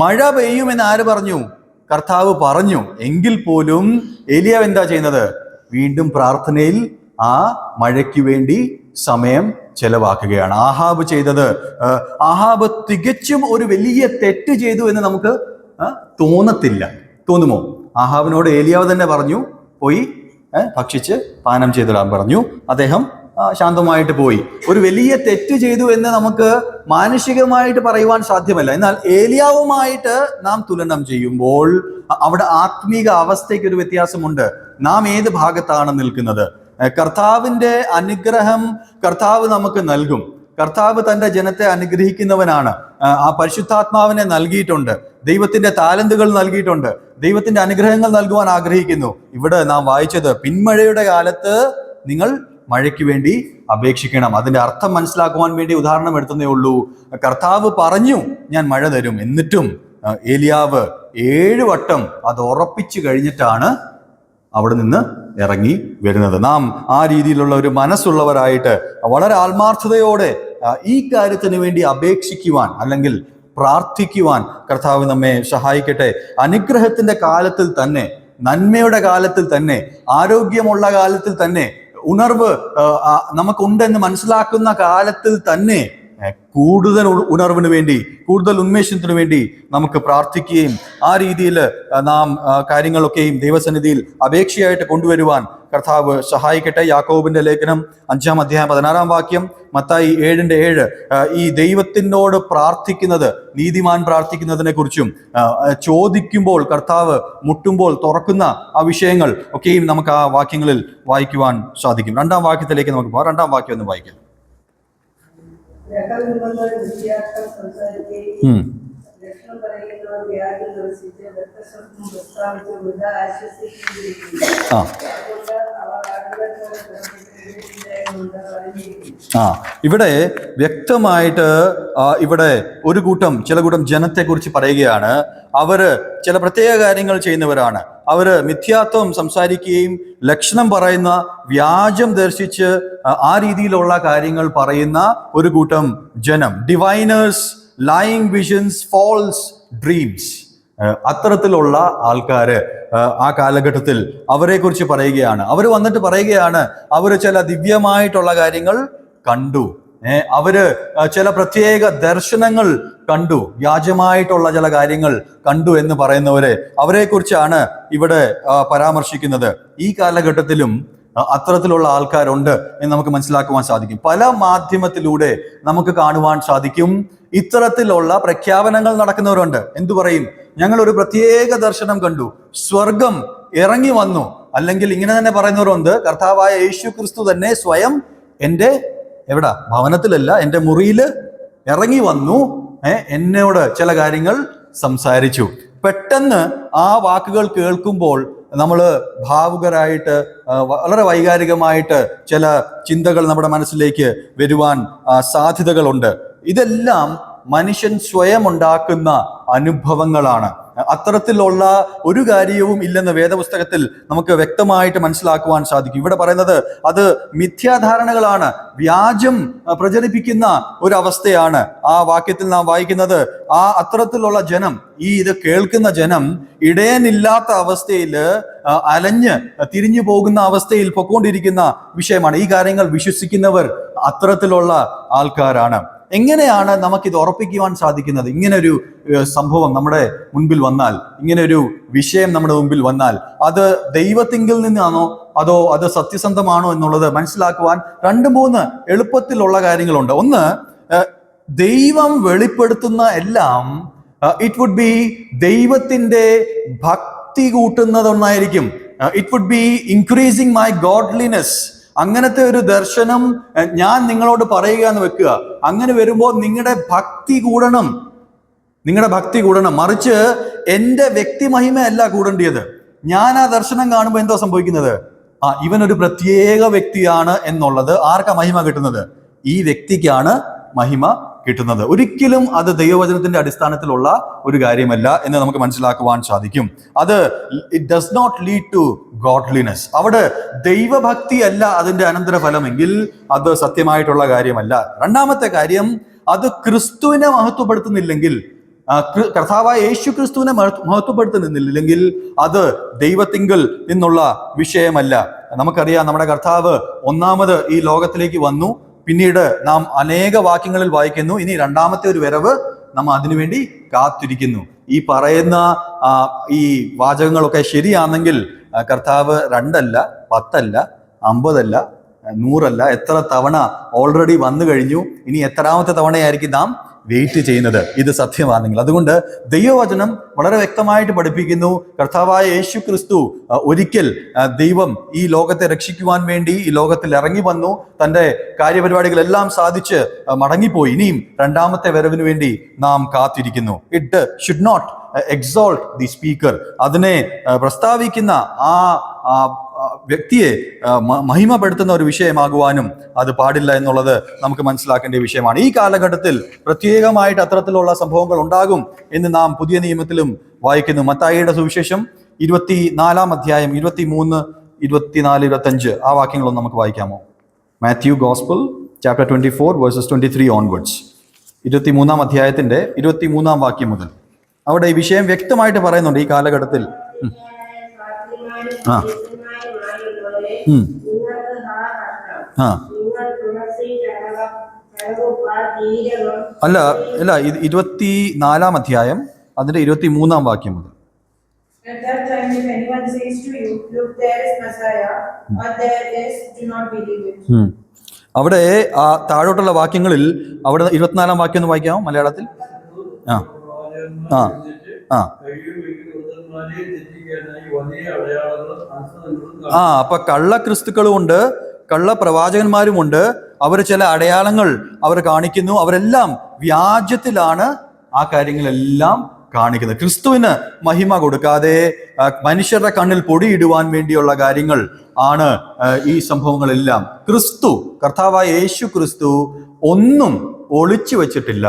മഴ പെയ്യുമെന്ന് ആര് പറഞ്ഞു? കർത്താവ് പറഞ്ഞു. എങ്കിൽ പോലും ഏലിയാവ് എന്താ ചെയ്യുന്നത്? വീണ്ടും പ്രാർത്ഥനയിൽ ആ മഴയ്ക്ക് വേണ്ടി സമയം ചെലവാക്കുകയാണ്. ആഹാബ് ചെയ്തത്, ആഹാബ് തികച്ചും ഒരു വലിയ തെറ്റ് ചെയ്തു എന്ന് നമുക്ക് തോന്നത്തില്ല. തോന്നുമോ? ആഹാബിനോട് ഏലിയാവ് തന്നെ പറഞ്ഞു, പോയി ഭക്ഷിച്ച് പാനം ചെയ്തിടാൻ പറഞ്ഞു. അദ്ദേഹം ശാന്തമായിട്ട് പോയി. ഒരു വലിയ തെറ്റ് ചെയ്തു എന്ന് നമുക്ക് മാനുഷികമായിട്ട് പറയുവാൻ സാധ്യമല്ല. എന്നാൽ ഏലിയാവുമായിട്ട് നാം തുലനം ചെയ്യുമ്പോൾ അവിടെ ആത്മീക അവസ്ഥയ്ക്ക് ഒരു വ്യത്യാസമുണ്ട്. നാം ഏത് ഭാഗത്താണ് നിൽക്കുന്നത്? കർത്താവിൻ്റെ അനുഗ്രഹം കർത്താവ് നമുക്ക് നൽകും. കർത്താവ് തൻ്റെ ജനത്തെ അനുഗ്രഹിക്കുന്നവനാണ്. ആ പരിശുദ്ധാത്മാവിനെ നൽകിയിട്ടുണ്ട്, ദൈവത്തിന്റെ താലന്തുകൾ നൽകിയിട്ടുണ്ട്, ദൈവത്തിന്റെ അനുഗ്രഹങ്ങൾ നൽകുവാൻ ആഗ്രഹിക്കുന്നു. ഇവിടെ നാം വായിച്ചത് പിന്മഴയുടെ കാലത്ത് നിങ്ങൾ മഴയ്ക്ക് വേണ്ടി അപേക്ഷിക്കണം. അതിന്റെ അർത്ഥം മനസ്സിലാക്കുവാൻ വേണ്ടി ഉദാഹരണം എടുത്തതേ ഉള്ളൂ. കർത്താവ് പറഞ്ഞു ഞാൻ മഴ തരും, എന്നിട്ടും ഏലിയാവ് 7 വട്ടം അത് ഉറപ്പിച്ചു കഴിഞ്ഞിട്ടാണ് അവിടെ നിന്ന് ഇറങ്ങി വരുന്നത്. നാം ആ രീതിയിലുള്ള ഒരു മനസ്സുള്ളവരായിട്ട് വളരെ ആത്മാർത്ഥതയോടെ ഈ കാര്യത്തിന് വേണ്ടി അപേക്ഷിക്കുവാൻ അല്ലെങ്കിൽ പ്രാർത്ഥിക്കുവാൻ കർത്താവ് നമ്മെ സഹായിക്കട്ടെ. അനുഗ്രഹത്തിന്റെ കാലത്തിൽ തന്നെ, നന്മയുടെ കാലത്തിൽ തന്നെ, ആരോഗ്യമുള്ള കാലത്തിൽ തന്നെ, ഉണർവ് നമുക്കുണ്ടെന്ന് മനസ്സിലാക്കുന്ന കാലത്തിൽ തന്നെ കൂടുതൽ ഉണർവിന് വേണ്ടി, കൂടുതൽ ഉന്മേഷത്തിന് വേണ്ടി നമുക്ക് പ്രാർത്ഥിക്കുകയും ആ രീതിയിൽ നാം കാര്യങ്ങളൊക്കെയും ദൈവസന്നിധിയിൽ അപേക്ഷയായിട്ട് കൊണ്ടുവരുവാൻ കർത്താവ് സഹായിക്കട്ടെ. യാക്കോബിന്റെ ലേഖനം 5-ാം അധ്യായം 16-ാം വാക്യം, മത്തായി 7:7 ഈ ദൈവത്തിനോട് പ്രാർത്ഥിക്കുന്നത്, നീതിമാൻ പ്രാർത്ഥിക്കുന്നതിനെ കുറിച്ചും ചോദിക്കുമ്പോൾ കർത്താവ് മുട്ടുമ്പോൾ തുറക്കുന്ന ആ വിഷയങ്ങൾ ഒക്കെയും നമുക്ക് ആ വാക്യങ്ങളിൽ വായിക്കുവാൻ സാധിക്കും. 2-ാം വാക്യത്തിലേക്ക് നമുക്ക് പോകാം. 2-ാം വാക്യം ഒന്ന് വായിക്കാം. ഇവിടെ വ്യക്തമായിട്ട് ഇവിടെ ചില കൂട്ടം ജനത്തെ കുറിച്ച് പറയുകയാണ്. അവര് ചില പ്രത്യേക കാര്യങ്ങൾ ചെയ്യുന്നവരാണ്. അവര് മിഥ്യാത്വം സംസാരിക്കുകയും ലക്ഷണം പറയുന്ന, വ്യാജം ദർശിച്ച് ആ രീതിയിലുള്ള കാര്യങ്ങൾ പറയുന്ന ഒരു കൂട്ടം ജനം. ഡിവൈനേഴ്സ്, ലൈയിങ് വിഷൻസ്, ഫോൾസ് ഡ്രീംസ്. അത്തരത്തിലുള്ള ആൾക്കാര് ആ കാലഘട്ടത്തിൽ അവരെക്കുറിച്ച് പറയുകയാണ്. അവർ വന്നിട്ട് പറയുകയാണ്, അവർ ചില ദിവ്യമായിട്ടുള്ള കാര്യങ്ങൾ കണ്ടു, അവര് ചില പ്രത്യേക ദർശനങ്ങൾ കണ്ടു, വ്യാജമായിട്ടുള്ള ചില കാര്യങ്ങൾ കണ്ടു എന്ന് പറയുന്നവരെ അവരെക്കുറിച്ചാണ് ഇവിടെ പരാമർശിക്കുന്നത്. ഈ കാലഘട്ടത്തിലും അത്തരത്തിലുള്ള ആൾക്കാരുണ്ട് എന്ന് നമുക്ക് മനസ്സിലാക്കുവാൻ സാധിക്കും. പല മാധ്യമത്തിലൂടെ നമുക്ക് കാണുവാൻ സാധിക്കും ഇത്തരത്തിലുള്ള പ്രഖ്യാപനങ്ങൾ നടക്കുന്നവരുണ്ട്. എന്തു പറയും? ഞങ്ങൾ ഒരു പ്രത്യേക ദർശനം കണ്ടു, സ്വർഗം ഇറങ്ങി വന്നു. അല്ലെങ്കിൽ ഇങ്ങനെ തന്നെ പറയുന്നവരുണ്ട്, കർത്താവായ യേശു ക്രിസ്തു തന്നെ സ്വയം എൻ്റെ ഭവനത്തിലല്ല, എൻ്റെ മുറിയിൽ ഇറങ്ങി വന്നു, എന്നോട് ചില കാര്യങ്ങൾ സംസാരിച്ചു. പെട്ടെന്ന് ആ വാക്കുകൾ കേൾക്കുമ്പോൾ നമ്മൾ ഭാവുകരായിട്ട് വളരെ വൈകാരികമായിട്ട് ചില ചിന്തകൾ നമ്മുടെ മനസ്സിലേക്ക് വരുവാൻ സാധ്യതകളുണ്ട്. ഇതെല്ലാം മനുഷ്യൻ സ്വയം ഉണ്ടാക്കുന്ന അനുഭവങ്ങളാണ്. അത്തരത്തിലുള്ള ഒരു കാര്യവും ഇല്ലെന്ന് വേദപുസ്തകത്തിൽ നമുക്ക് വ്യക്തമായിട്ട് മനസ്സിലാക്കുവാൻ സാധിക്കും. ഇവിടെ പറയുന്നത് അത് മിഥ്യാധാരണകളാണ്, വ്യാജം പ്രചരിപ്പിക്കുന്ന ഒരു അവസ്ഥയാണ്. ആ വാക്യത്തിൽ നാം വായിക്കുന്നത്, ആ അത്തരത്തിലുള്ള ജനം, ഇത് കേൾക്കുന്ന ജനം ഇടയനില്ലാത്ത അവസ്ഥയിൽ അലഞ്ഞ് തിരിഞ്ഞു പോകുന്ന അവസ്ഥയിൽ പൊക്കോണ്ടിരിക്കുന്ന വിഷയമാണ്. ഈ കാര്യങ്ങൾ വിശ്വസിക്കുന്നവർ അത്തരത്തിലുള്ള ആൾക്കാരാണ്. എങ്ങനെയാണ് നമുക്കിത് ഉറപ്പിക്കുവാൻ സാധിക്കുന്നത്? ഇങ്ങനൊരു സംഭവം നമ്മുടെ മുൻപിൽ വന്നാൽ, ഇങ്ങനൊരു വിഷയം നമ്മുടെ മുമ്പിൽ വന്നാൽ, അത് ദൈവത്തിങ്കിൽ നിന്നാണോ അതോ അത് സത്യസന്ധമാണോ എന്നുള്ളത് മനസ്സിലാക്കുവാൻ 2-3 എളുപ്പത്തിലുള്ള കാര്യങ്ങളുണ്ട്. ഒന്ന്, ദൈവം വെളിപ്പെടുത്തുന്ന എല്ലാം ഇറ്റ് വുഡ് ബി ദൈവത്തിന്റെ ഭക്തി കൂട്ടുന്നതൊന്നായിരിക്കും. It would be increasing my godliness. അങ്ങനത്തെ ഒരു ദർശനം ഞാൻ നിങ്ങളോട് പറയുക എന്ന് വെക്കുക. അങ്ങനെ വരുമ്പോൾ നിങ്ങളുടെ ഭക്തി കൂടണം. മറിച്ച് എൻ്റെ വ്യക്തി മഹിമയല്ല കൂടേണ്ടത്. ഞാൻ ആ ദർശനം കാണുമ്പോൾ എന്തോ സംഭവിക്കുന്നത്? ഇവനൊരു പ്രത്യേക വ്യക്തിയാണ് എന്നുള്ളത് ആർക്കാ മഹിമ കിട്ടുന്നത്? ഈ വ്യക്തിക്കാണ് മഹിമ കിട്ടുന്നത്. ഒരിക്കലും അത് ദൈവവചനത്തിന്റെ അടിസ്ഥാനത്തിലുള്ള ഒരു കാര്യമല്ല എന്ന് നമുക്ക് മനസ്സിലാക്കുവാൻ സാധിക്കും. അത് it does not lead to godliness. അവിടെ ദൈവഭക്തി അല്ല അതിന്റെ അനന്തരഫലമെങ്കിൽ അത് സത്യമായിട്ടുള്ള കാര്യമല്ല. രണ്ടാമത്തെ കാര്യം, അത് ക്രിസ്തുവിനെ മഹത്വപ്പെടുത്തുന്നില്ലെങ്കിൽ, കർത്താവായ യേശു ക്രിസ്തുവിനെ മഹത്വപ്പെടുത്തുന്നില്ലെങ്കിൽ അത് ദൈവത്തിങ്കൽ നിന്നുള്ള വിഷയമല്ല. നമുക്കറിയാം, നമ്മുടെ കർത്താവ് ഒന്നാമത് ഈ ലോകത്തിലേക്ക് വന്നു. പിന്നീട് നാം അനേക വാക്യങ്ങളിൽ വായിക്കുന്നു, ഇനി രണ്ടാമത്തെ ഒരു വരവ് നാം അതിനുവേണ്ടി കാത്തിരിക്കുന്നു. ഈ പറയുന്ന ഈ വാചകങ്ങളൊക്കെ ശരിയാണെങ്കിൽ കർത്താവ് 2 അല്ല, 10 അല്ല, 50 അല്ല, 100 അല്ല, എത്ര തവണ ഓൾറെഡി വന്നു കഴിഞ്ഞു. ഇനി എത്രാമത്തെ തവണയായിരിക്കും നാം വെയിറ്റ് ചെയ്യുന്നത്? ഇത് സത്യമാണെങ്കിൽ. അതുകൊണ്ട് ദൈവവചനം വളരെ വ്യക്തമായിട്ട് പഠിപ്പിക്കുന്നു, കർത്താവായ യേശു ക്രിസ്തു ഒരിക്കൽ ദൈവം ഈ ലോകത്തെ രക്ഷിക്കുവാൻ വേണ്ടി ഈ ലോകത്തിൽ ഇറങ്ങി വന്നു, തൻ്റെ കാര്യപരിപാടികളെല്ലാം സാധിച്ച് മടങ്ങിപ്പോയി. ഇനിയും രണ്ടാമത്തെ വരവിന് വേണ്ടി നാം കാത്തിരിക്കുന്നു. It should not exalt the speaker. അതിനെ പ്രസ്താവിക്കുന്ന ആ വ്യക്തിയെ മഹിമപ്പെടുത്തുന്ന ഒരു വിഷയമാകുവാനും അത് പാടില്ല എന്നുള്ളത് നമുക്ക് മനസ്സിലാക്കേണ്ട വിഷയമാണ്. ഈ കാലഘട്ടത്തിൽ പ്രത്യേകമായിട്ട് അത്തരത്തിലുള്ള സംഭവങ്ങൾ ഉണ്ടാകും എന്ന് നാം പുതിയ നിയമത്തിലും വായിക്കുന്നു. മത്തായിയുടെ സുവിശേഷം 24-ാം അധ്യായം 23, 24, 25 ആ വാക്യങ്ങളൊന്നും നമുക്ക് വായിക്കാമോ? Matthew gospel chapter 24 verses 23 onwards. 23-ാം അധ്യായത്തിന്റെ 23-ാം വാക്യം മുതൽ അവിടെ ഈ വിഷയം വ്യക്തമായിട്ട് പറയുന്നുണ്ട്. ഈ കാലഘട്ടത്തിൽ അല്ല 24-ാം അധ്യായം അതിന്റെ 23-ാം വാക്യം മുതൽ. At that time, if anyone says to you, look, there is Messiah, or there is, do not believe it. അവിടെ ആ താഴോട്ടുള്ള വാക്യങ്ങളിൽ അവിടെ 24-ാം വാക്യം ഒന്ന് വായിക്കാമോ മലയാളത്തിൽ? അപ്പൊ കള്ള ക്രിസ്തുക്കളുമുണ്ട്, കള്ള പ്രവാചകന്മാരുമുണ്ട്. അവർ ചില അടയാളങ്ങൾ അവർ കാണിക്കുന്നു. അവരെല്ലാം വ്യാജത്തിലാണ് ആ കാര്യങ്ങളെല്ലാം കാണിക്കുന്നത്. ക്രിസ്തുവിന് മഹിമ കൊടുക്കാതെ മനുഷ്യരുടെ കണ്ണിൽ പൊടിയിടുവാൻ വേണ്ടിയുള്ള കാര്യങ്ങൾ ആണ് ഈ സംഭവങ്ങളെല്ലാം. ക്രിസ്തു, കർത്താവായ യേശു ക്രിസ്തു ഒന്നും ഒളിച്ചു വെച്ചിട്ടില്ല.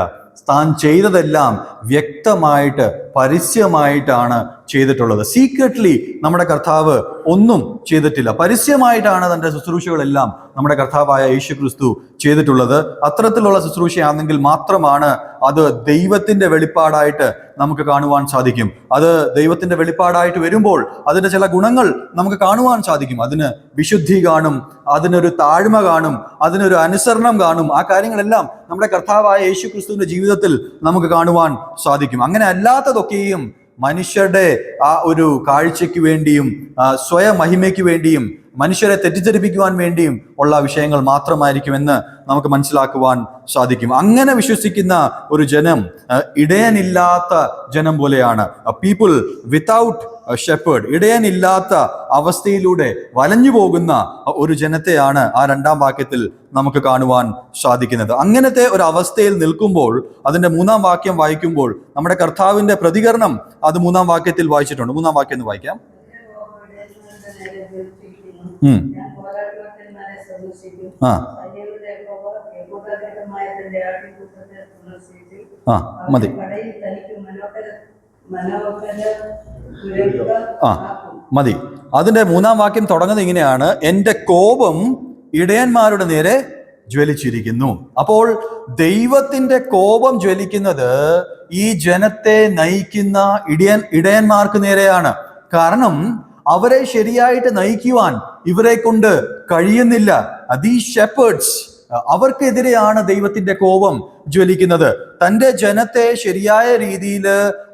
താൻ ചെയ്തതെല്ലാം വ്യക്തമായിട്ട് പരസ്യമായിട്ടാണ് ചെയ്തിട്ടുള്ളത്. സീക്രട്ട്ലി നമ്മുടെ കർത്താവ് ഒന്നും ചെയ്തിട്ടില്ല. പരസ്യമായിട്ടാണ് തൻ്റെ ശുശ്രൂഷകളെല്ലാം നമ്മുടെ കർത്താവായ യേശു ക്രിസ്തു ചെയ്തിട്ടുള്ളത്. അത്തരത്തിലുള്ള ശുശ്രൂഷയാണെങ്കിൽ മാത്രമാണ് അത് ദൈവത്തിന്റെ വെളിപ്പാടായിട്ട് നമുക്ക് കാണുവാൻ സാധിക്കും. അത് ദൈവത്തിന്റെ വെളിപ്പാടായിട്ട് വരുമ്പോൾ അതിന്റെ ചില ഗുണങ്ങൾ നമുക്ക് കാണുവാൻ സാധിക്കും. അതിന് വിശുദ്ധി കാണും, അതിനൊരു താഴ്മ കാണും, അതിനൊരു അനുസരണം കാണും. ആ കാര്യങ്ങളെല്ലാം നമ്മുടെ കർത്താവായ യേശു ക്രിസ്തുവിന്റെ ജീവിതത്തിൽ നമുക്ക് കാണുവാൻ സാധിക്കും. അങ്ങനെ അല്ലാത്തതൊക്കെയും മനുഷ്യരുടെ ആ ഒരു കാഴ്ചയ്ക്ക് വേണ്ടിയും സ്വയം മഹിമയ്ക്ക് വേണ്ടിയും മനുഷ്യരെ തെറ്റിദ്ധരിപ്പിക്കുവാൻ വേണ്ടിയും ഉള്ള വിഷയങ്ങൾ മാത്രമായിരിക്കുമെന്ന് നമുക്ക് മനസ്സിലാക്കുവാൻ സാധിക്കും. അങ്ങനെ വിശ്വസിക്കുന്ന ഒരു ജനം ഇടയനില്ലാത്ത ജനം പോലെയാണ്. പീപ്പിൾ വിത്തൗട്ട് ഷെപ്പേർഡ്, ഇടയനില്ലാത്ത അവസ്ഥയിലൂടെ വലഞ്ഞു പോകുന്ന ഒരു ജനത്തെയാണ് ആ 2-ാം വാക്യത്തിൽ നമുക്ക് കാണുവാൻ സാധിക്കുന്നത്. അങ്ങനത്തെ ഒരു അവസ്ഥയിൽ നിൽക്കുമ്പോൾ അതിന്റെ 3-ാം വാക്യം വായിക്കുമ്പോൾ നമ്മുടെ കർത്താവിന്റെ പ്രതികരണം അത് 3-ാം വാക്യത്തിൽ വായിച്ചിട്ടുണ്ട്. 3-ാം വാക്യം ഒന്ന് വായിക്കാം. മതി. മതി. അതിന്റെ 3-ാം വാക്യം തുടങ്ങുന്നത് ഇങ്ങനെയാണ്: എന്റെ കോപം ഇടയന്മാരുടെ നേരെ ജ്വലിച്ചിരിക്കുന്നു. അപ്പോൾ ദൈവത്തിന്റെ കോപം ജ്വലിക്കുന്നത് ഈ ജനത്തെ നയിക്കുന്ന ഇടയന്മാർക്ക് നേരെയാണ്. കാരണം അവരെ ശരിയായിട്ട് നയിക്കുവാൻ ഇവരെ കൊണ്ട് കഴിയുന്നില്ല. ഈ ഷെപ്പേർഡ്സ്, അവർക്കെതിരെയാണ് ദൈവത്തിന്റെ കോപം ജ്വലിക്കുന്നത്. തൻ്റെ ജനത്തെ ശരിയായ രീതിയിൽ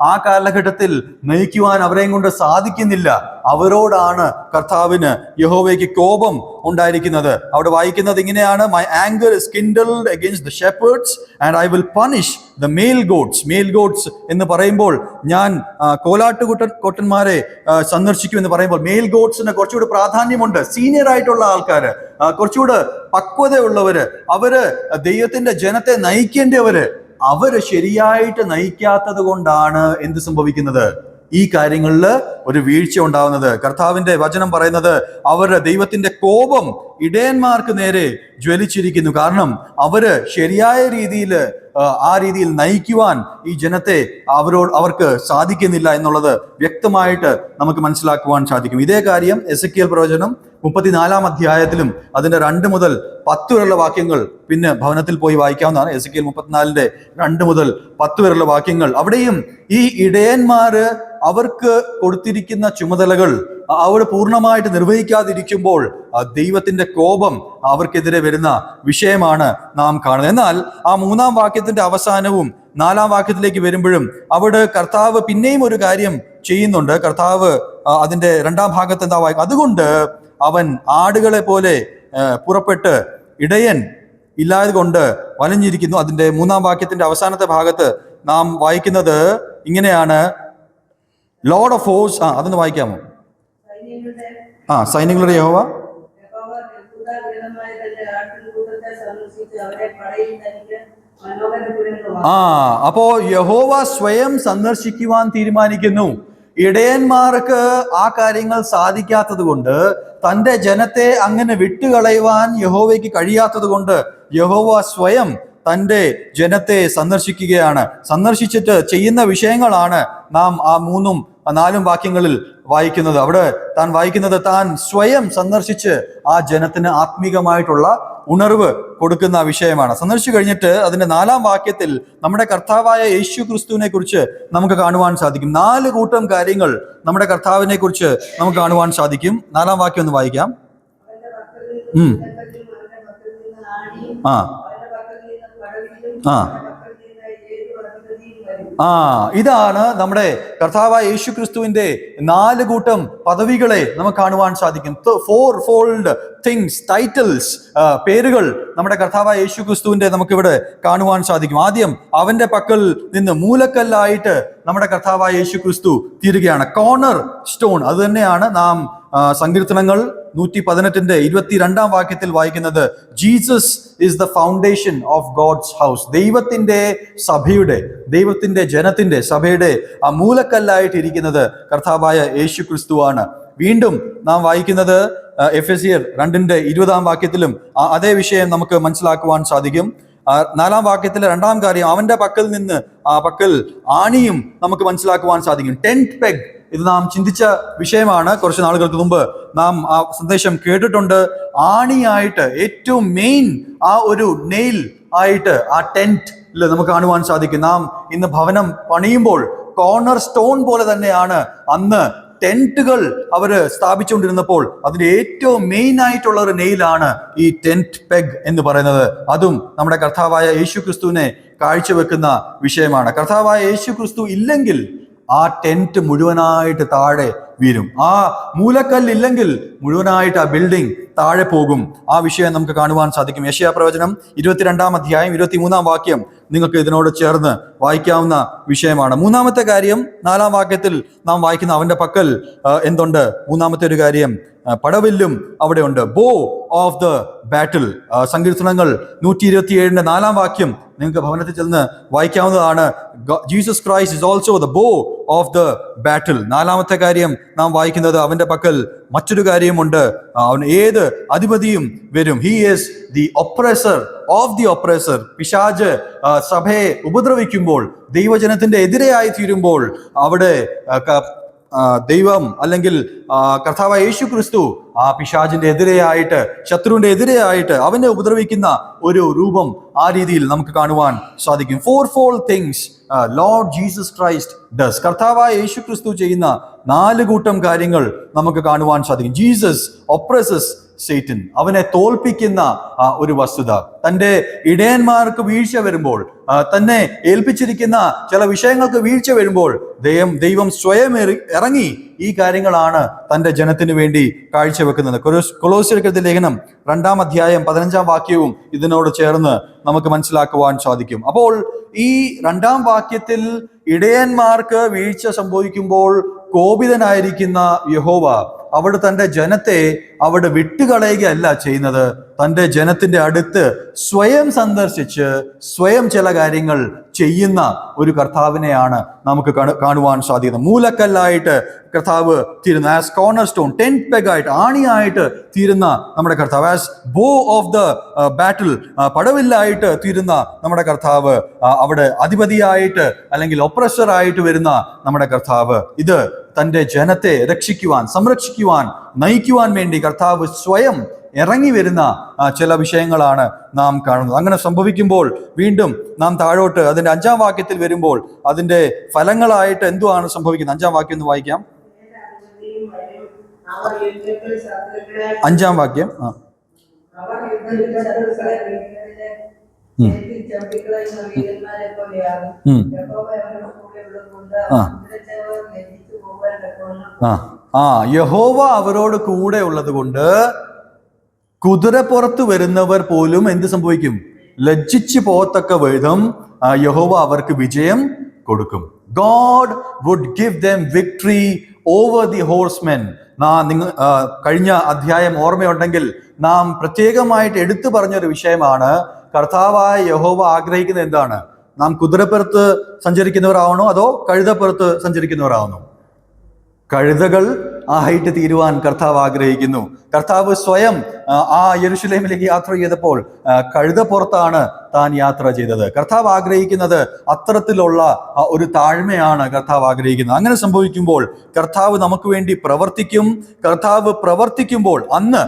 ആ കാലഘട്ടത്തിൽ നയിക്കുവാൻ അവരെയും കൊണ്ട് സാധിക്കുന്നില്ല. അവരോടാണ് കർത്താവിന്, യഹോവയ്ക്ക് കോപം ഉണ്ടായിരിക്കുന്നത്. അവിടെ വായിക്കുന്നത് ഇങ്ങനെയാണ്: my anger is kindled against the shepherds and I will punish the male goats. Male goats എന്ന് പറയുമ്പോൾ ഞാൻ കോലാട്ടുകൊട്ടന്മാരെ സന്ദർശിക്കും എന്ന് പറയുമ്പോൾ മെയിൽ ഗോഡ്സിന് കുറച്ചുകൂടി പ്രാധാന്യമുണ്ട്. സീനിയർ ആയിട്ടുള്ള ആൾക്കാര്, കുറച്ചുകൂടെ പക്വതയുള്ളവര്, അവര് ദൈവത്തിന്റെ ജനത്തെ നയിക്കേണ്ടവര്, അവര് ശരിയായിട്ട് നയിക്കാത്തത് കൊണ്ടാണ് എന്ത് സംഭവിക്കുന്നത്? ഈ കാര്യങ്ങളിൽ ഒരു വീഴ്ച ഉണ്ടാവുന്നത്. കർത്താവിന്റെ വചനം പറയുന്നത് അവരുടെ ദൈവത്തിന്റെ കോപം ഇടയന്മാർക്ക് നേരെ ജ്വലിച്ചിരിക്കുന്നു. കാരണം അവര് ശരിയായ രീതിയിൽ ആ രീതിയിൽ നയിക്കുവാൻ ഈ ജനത്തെ അവർക്ക് സാധിക്കുന്നില്ല എന്നുള്ളത് വ്യക്തമായിട്ട് നമുക്ക് മനസ്സിലാക്കുവാൻ സാധിക്കും. ഇതേ കാര്യം എസെക്കിയേൽ പ്രവചനം 34-ാം അധ്യായത്തിലും അതിന്റെ 2 മുതൽ 10 വരെയുള്ള വാക്യങ്ങൾ പിന്നെ ഭവനത്തിൽ പോയി വായിക്കാവുന്നതാണ്. എസെക്കിയേൽ 34-ന്റെ 2 മുതൽ 10 വരെയുള്ള വാക്യങ്ങൾ. അവിടെയും ഈ ഇടയന്മാര് അവർക്ക് കൊടുത്തിരിക്കുന്ന ചുമതലകൾ അവർ പൂർണ്ണമായിട്ട് നിർവഹിക്കാതിരിക്കുമ്പോൾ ദൈവത്തിന്റെ കോപം അവർക്കെതിരെ വരുന്ന വിഷയമാണ് നാം കാണുന്നത്. എന്നാൽ ആ 3-ാം വാക്യത്തിന്റെ അവസാനവും 4-ാം വാക്യത്തിലേക്ക് വരുമ്പോഴും അവിടെ കർത്താവ് പിന്നെയും ഒരു കാര്യം ചെയ്യുന്നുണ്ട്. കർത്താവ് അതിന്റെ 2-ാം ഭാഗത്ത് എന്താ വായിക്കും? അതുകൊണ്ട് അവൻ ആടുകളെ പോലെ പുറപ്പെട്ട് ഇടയൻ ഇല്ലാതെ കൊണ്ട് വലഞ്ഞിരിക്കുന്നു. അതിന്റെ 3-ാം വാക്യത്തിന്റെ അവസാനത്തെ ഭാഗത്ത് നാം വായിക്കുന്നത് ഇങ്ങനെയാണ്: ലോർഡ് ഓഫ് ഹോസ്റ്റ്. അതൊന്ന് വായിക്കാമോ? സൈന്യങ്ങളുടെ യഹോവ അപ്പോ യഹോവ സ്വയം സന്ദർശിക്കുവാൻ തീരുമാനിക്കുന്നു. ഇടയന്മാർക്ക് ആ കാര്യങ്ങൾ സാധിക്കാത്തത് കൊണ്ട്, തൻ്റെ ജനത്തെ അങ്ങനെ വിട്ടുകളയുവാൻ യഹോവയ്ക്ക് കഴിയാത്തത് കൊണ്ട് യഹോവ സ്വയം തൻ്റെ ജനത്തെ സന്ദർശിക്കുകയാണ്. സന്ദർശിച്ചിട്ട് ചെയ്യുന്ന വിഷയങ്ങളാണ് നാം ആ 3-ഉം 4-ഉം വാക്യങ്ങളിൽ വായിക്കുന്നത്. അവിടെ താൻ വായിക്കുന്നത് താൻ സ്വയം സന്ദർശിച്ച് ആ ജനത്തിന് ആത്മീകമായിട്ടുള്ള ഉണർവ് കൊടുക്കുന്ന വിഷയമാണ്. സന്ദർശിച്ചു കഴിഞ്ഞിട്ട് അതിന്റെ 4-ാം വാക്യത്തിൽ നമ്മുടെ കർത്താവായ യേശു ക്രിസ്തുവിനെ കുറിച്ച് നമുക്ക് കാണുവാൻ സാധിക്കും. 4 കൂട്ടം കാര്യങ്ങൾ നമ്മുടെ കർത്താവിനെ കുറിച്ച് നമുക്ക് കാണുവാൻ സാധിക്കും. 4-ാം വാക്യം ഒന്ന് വായിക്കാം. ഇതാണ് നമ്മുടെ കർത്താവായ യേശു ക്രിസ്തുവിന്റെ 4 കൂട്ടം പദവികളെ നമുക്ക് കാണുവാൻ സാധിക്കും. 4 ഫോൾഡ് തിങ്സ്, ടൈറ്റിൽസ്, പേരുകൾ നമ്മുടെ കർത്താവായ യേശു ക്രിസ്തുവിന്റെ നമുക്കിവിടെ കാണുവാൻ സാധിക്കും. ആദ്യം അവന്റെ പക്കൽ നിന്ന് മൂലക്കല്ലായിട്ട് നമ്മുടെ കർത്താവായ യേശു ക്രിസ്തു തീരുകയാണ്. കോർണർ സ്റ്റോൺ, അത് തന്നെയാണ് നാം സങ്കീർത്തനങ്ങൾ 118-ന്റെ 22-ാം വാക്യത്തിൽ വായിക്കുന്നത്. Jesus is the foundation of God's house. ദൈവത്തിന്റെ സഭയുടെ, ദൈവത്തിന്റെ ജനത്തിന്റെ സഭയുടെ ആ മൂലക്കല്ലായിട്ട് ഇരിക്കുന്നത് കർത്താവായ യേശു ക്രിസ്തുവാണ്. വീണ്ടും നാം വായിക്കുന്നത് എഫെസ്യർ 2-ന്റെ 20-ാം വാക്യത്തിലും അതേ വിഷയം നമുക്ക് മനസ്സിലാക്കുവാൻ സാധിക്കും. 4-ാം വാക്യത്തിലെ 2-ാം കാര്യം, അവന്റെ പക്കൽ നിന്ന് പക്കൽ ആണിയും നമുക്ക് മനസ്സിലാക്കുവാൻ സാധിക്കും. ടെന്റ് പെഗ്, ഇത് നാം ചിന്തിച്ച വിഷയമാണ്. കുറച്ച് നാളുകൾക്ക് മുമ്പ് നാം ആ സന്ദേശം കേട്ടിട്ടുണ്ട്. ആണിയായിട്ട് ഏറ്റവും മെയിൻ ഒരു നെയിൽ ആയിട്ട് ആ ടെന്റിൽ നമുക്ക് കാണുവാൻ സാധിക്കും. നാം ഇന്ന് ഭവനം പണിയുമ്പോൾ കോർണർ സ്റ്റോൺ പോലെ തന്നെയാണ് അന്ന് ടെന്റുകൾ അവര് സ്ഥാപിച്ചുകൊണ്ടിരുന്നപ്പോൾ അതിന്റെ ഏറ്റവും മെയിൻ ആയിട്ടുള്ള ഒരു നെയിലാണ് ഈ ടെന്റ് പെഗ് എന്ന് പറയുന്നത്. അതും നമ്മുടെ കർത്താവായ യേശു ക്രിസ്തുവിനെ കാഴ്ചവെക്കുന്ന വിഷയമാണ്. കർത്താവായ യേശു ക്രിസ്തു ഇല്ലെങ്കിൽ ആ ടെന്റ് മുഴുവനായിട്ട് താഴെ വീരും. ആ മൂലക്കല്ലില്ലെങ്കിൽ മുഴുവനായിട്ട് ആ ബിൽഡിംഗ് താഴെ പോകും. ആ വിഷയം നമുക്ക് കാണുവാൻ സാധിക്കും. യെശയ്യാ പ്രവചനം 22-ാം അധ്യായം 23-ാം വാക്യം നിങ്ങൾക്ക് ഇതിനോട് ചേർന്ന് വായിക്കാവുന്ന വിഷയമാണ്. 3-ാമത്തെ കാര്യം 4-ാം വാക്യത്തിൽ നാം വായിക്കുന്ന അവന്റെ പക്കൽ എന്തുണ്ട്? 3-ാമത്തെ ഒരു കാര്യം, പടവില്ലും അവിടെ ഉണ്ട്. ബോ ഓഫ് ദ ബാറ്റിൽ. സങ്കീർത്തനങ്ങൾ 127-ന്റെ 4-ാം വാക്യം നിങ്ങൾക്ക് ഭവനത്തിൽ ചെന്ന് വായിക്കാവുന്നതാണ്. Jesus Christ is also the bow of the battle. 4-ാമത്തെ കാര്യം നാം വായിക്കുന്നത് അവന്റെ പക്കൽ മറ്റൊരു കാര്യമുണ്ട്. അവൻ ഏത് അധിപതിയും വരും. He is the oppressor of the oppressor. പിശാച് സഭയെ ഉപദ്രവിക്കുമ്പോൾ, ദൈവജനത്തിന്റെ എതിരെയായി തീരുമ്പോൾ അവിടെ ദൈവം അല്ലെങ്കിൽ കർത്താവായ യേശു ക്രിസ്തു ആ പിശാചിന്റെ എതിരെയായിട്ട്, ശത്രുവിന്റെ എതിരെയായിട്ട് അവനെ ഉപദ്രവിക്കുന്ന ഒരു രൂപം ആ രീതിയിൽ നമുക്ക് കാണുവാൻ സാധിക്കും. 4 things Lord Jesus Christ does. കർത്താവായ യേശു ക്രിസ്തു ചെയ്യുന്ന 4 കൂട്ടം കാര്യങ്ങൾ നമുക്ക് കാണുവാൻ സാധിക്കും. Jesus oppresses Satan. അവനെ തോൽപ്പിക്കുന്ന ഒരു വസ്തുത. തൻ്റെ ഇടയന്മാർക്ക് വീഴ്ച വരുമ്പോൾ, തന്നെ ഏൽപ്പിച്ചിരിക്കുന്ന ചില വിഷയങ്ങൾക്ക് വീഴ്ച വരുമ്പോൾ ദൈവം സ്വയം ഇറങ്ങി ഈ കാര്യങ്ങളാണ് തൻ്റെ ജനത്തിന് വേണ്ടി കാഴ്ചവെക്കുന്നത്. കൊലോസ്യർക്കെഴുതിയ ലേഖനം 2-ാം അധ്യായം 15-ാം വാക്യവും ഇതിനോട് ചേർന്ന് നമുക്ക് മനസ്സിലാക്കുവാൻ സാധിക്കും. അപ്പോൾ ഈ 2-ാം വാക്യത്തിൽ ഇടയന്മാർക്ക് വീഴ്ച സംഭവിക്കുമ്പോൾ കോപിതനായിരിക്കുന്ന യഹോവ അവിടെ തൻ്റെ ജനത്തെ അവിടെ വിട്ടുകളയുകയല്ല ചെയ്യുന്നത്. തൻ്റെ ജനത്തിന്റെ അടുത്ത് സ്വയം സന്ദർശിച്ച് സ്വയം ചില കാര്യങ്ങൾ ചെയ്യുന്ന ഒരു കർത്താവിനെയാണ് നമുക്ക് കാണുവാൻ സാധിക്കുന്നത്. മൂലക്കല്ലായിട്ട് കർത്താവ് തീരുന്ന, as corner stone, tent peg ആയിട്ട്, ആണിയായിട്ട് തീരുന്ന നമ്മുടെ കർത്താവ്, ആസ് ബോ ഓഫ് ദ ബാറ്റിൽ, പടവില്ലായിട്ട് തീരുന്ന നമ്മുടെ കർത്താവ്, അവിടെ അധിപതിയായിട്ട് അല്ലെങ്കിൽ ഒപ്രസറായിട്ട് വരുന്ന നമ്മുടെ കർത്താവ്. ഇത് തൻ്റെ ജനത്തെ രക്ഷിക്കുവാൻ, സംരക്ഷിക്കുവാൻ, നയിക്കുവാൻ വേണ്ടി കർത്താവ് സ്വയം ഇറങ്ങി വരുന്ന ചില വിഷയങ്ങളാണ് നാം കാണുന്നത്. അങ്ങനെ സംഭവിക്കുമ്പോൾ വീണ്ടും നാം താഴോട്ട് അതിന്റെ 5-ാം വാക്യത്തിൽ വരുമ്പോൾ അതിന്റെ ഫലങ്ങളായിട്ട് എന്തുവാണ് സംഭവിക്കുന്നത്? 5-ാം വാക്യം ഒന്ന് വായിക്കാം. 5-ാം വാക്യം. യഹോവ അവരോട് കൂടെ ഉള്ളത് കൊണ്ട് കുതിരപ്പുറത്ത് വരുന്നവർ പോലും എന്ത് സംഭവിക്കും? ലജ്ജിച്ചു പോകത്തക്ക വിധം യഹോവ അവർക്ക് വിജയം കൊടുക്കും. God would give them victory over the horsemen. കഴിഞ്ഞ അധ്യായം ഓർമ്മയുണ്ടെങ്കിൽ നാം പ്രത്യേകമായിട്ട് എടുത്തു പറഞ്ഞൊരു വിഷയമാണ്. കർത്താവായ യഹോവ ആഗ്രഹിക്കുന്നത് എന്താണ്? നാം കുതിരപ്പുറത്ത് സഞ്ചരിക്കുന്നവരാവണോ അതോ കഴുതപ്പുറത്ത് സഞ്ചരിക്കുന്നവരാവണോ? കഴുതകൾ ആയിട്ട് തീരുവാൻ കർത്താവ് ആഗ്രഹിക്കുന്നു. കർത്താവ് സ്വയം യെരുശലേമിലേക്ക് യാത്ര ചെയ്തപ്പോൾ കഴുതപ്പുറത്താണ് താൻ യാത്ര ചെയ്തത്. കർത്താവ് ആഗ്രഹിക്കുന്നത് അത്തരത്തിലുള്ള ഒരു താഴ്മയാണ് കർത്താവ് ആഗ്രഹിക്കുന്നത്. അങ്ങനെ സംഭവിക്കുമ്പോൾ കർത്താവ് നമുക്ക് വേണ്ടി പ്രവർത്തിക്കും. കർത്താവ് പ്രവർത്തിക്കുമ്പോൾ അന്ന്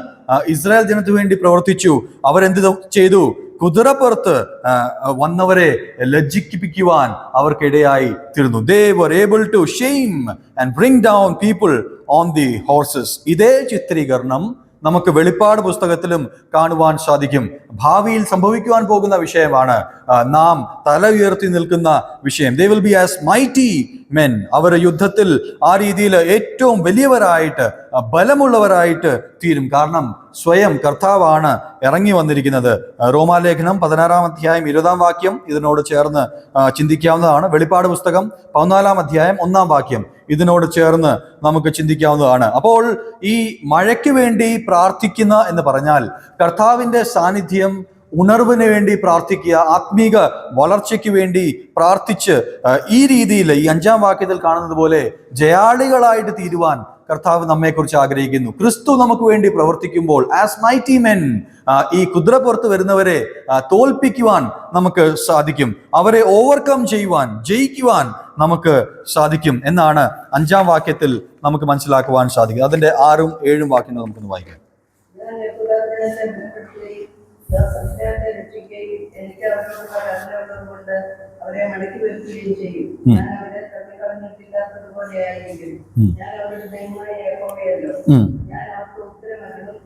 ഇസ്രായേൽ ജനത്തിനു വേണ്ടി പ്രവർത്തിച്ചു. അവരെന്ത് ചെയ്തു? കുതിരപ്പുറത്ത് വന്നവരെ ലജ്ജിപ്പിക്കുവാൻ അവർക്കിടയായി തീർന്നു. They were able to shame and bring down people on the horses. ഇതേ ചിത്രീകരണം നമുക്ക് വെളിപ്പാട് പുസ്തകത്തിലും കാണുവാൻ സാധിക്കും. ഭാവിയിൽ സംഭവിക്കുവാൻ പോകുന്ന വിഷയമാണ്. നാം തല ഉയർത്തി നിൽക്കുന്ന വിഷയം. They will be as mighty men. അവർ യുദ്ധത്തിൽ ആ രീതിയിൽ ഏറ്റവും വലിയവരായിട്ട്, ബലമുള്ളവരായിട്ട് തീരും. കാരണം സ്വയം കർത്താവാണ് ഇറങ്ങി വന്നിരിക്കുന്നത്. റോമാലേഖനം 16-ാം അധ്യായം 20-ാം വാക്യം ഇതിനോട് ചേർന്ന് ചിന്തിക്കാവുന്നതാണ്. വെളിപ്പാട് പുസ്തകം 14-ാം അധ്യായം 1-ാം വാക്യം ഇതിനോട് ചേർന്ന് നമുക്ക് ചിന്തിക്കാവുന്നതാണ്. അപ്പോൾ ഈ മഴയ്ക്ക് വേണ്ടി പ്രാർത്ഥിക്കുന്ന എന്ന് പറഞ്ഞാൽ കർത്താവിന്റെ സാന്നിധ്യം, ഉണർവിന് വേണ്ടി പ്രാർത്ഥിക്കുക, ആത്മീക വളർച്ചയ്ക്ക് വേണ്ടി പ്രാർത്ഥിച്ച് ഈ രീതിയിൽ ഈ 5-ാം വാക്യത്തിൽ കാണുന്നത് പോലെ ജയാളികളായിട്ട് തീരുവാൻ കർത്താവ് നമ്മെക്കുറിച്ച് ആഗ്രഹിക്കുന്നു. ക്രിസ്തു നമുക്ക് വേണ്ടി പ്രവർത്തിക്കുമ്പോൾ ആസ് മൈറ്റി മെൻ ഈ കുതിരപ്പുറത്ത് വരുന്നവരെ തോൽപ്പിക്കുവാൻ നമുക്ക് സാധിക്കും. അവരെ ഓവർകം ചെയ്യുവാൻ, ജയിക്കുവാൻ നമുക്ക് സാധിക്കും എന്നാണ് 5-ാം വാക്യത്തിൽ നമുക്ക് മനസ്സിലാക്കുവാൻ സാധിക്കും. അതിന്റെ 6ഉം 7ഉം വാക്യങ്ങൾ നമുക്കൊന്ന് വായിക്കാം. ഞാൻ യഹൂദാജനത്തെ ബലപ്പെടുത്തുകയും സംസ്ഥാനത്തെ രക്ഷിക്കുകയും എനിക്ക് അവരോട് കരുണയുള്ളതുകൊണ്ട് അവരെ മടക്കി വരുത്തുകയും ചെയ്യും. ഞാൻ അവരെ തള്ളിക്കളഞ്ഞിട്ടില്ലാത്തതുപോലെയായിരിക്കും. ഞാൻ അവരുടെ ദൈവമായ യഹോവയല്ലോ. ഞാൻ അവർക്ക് ഉത്തരമരുളും.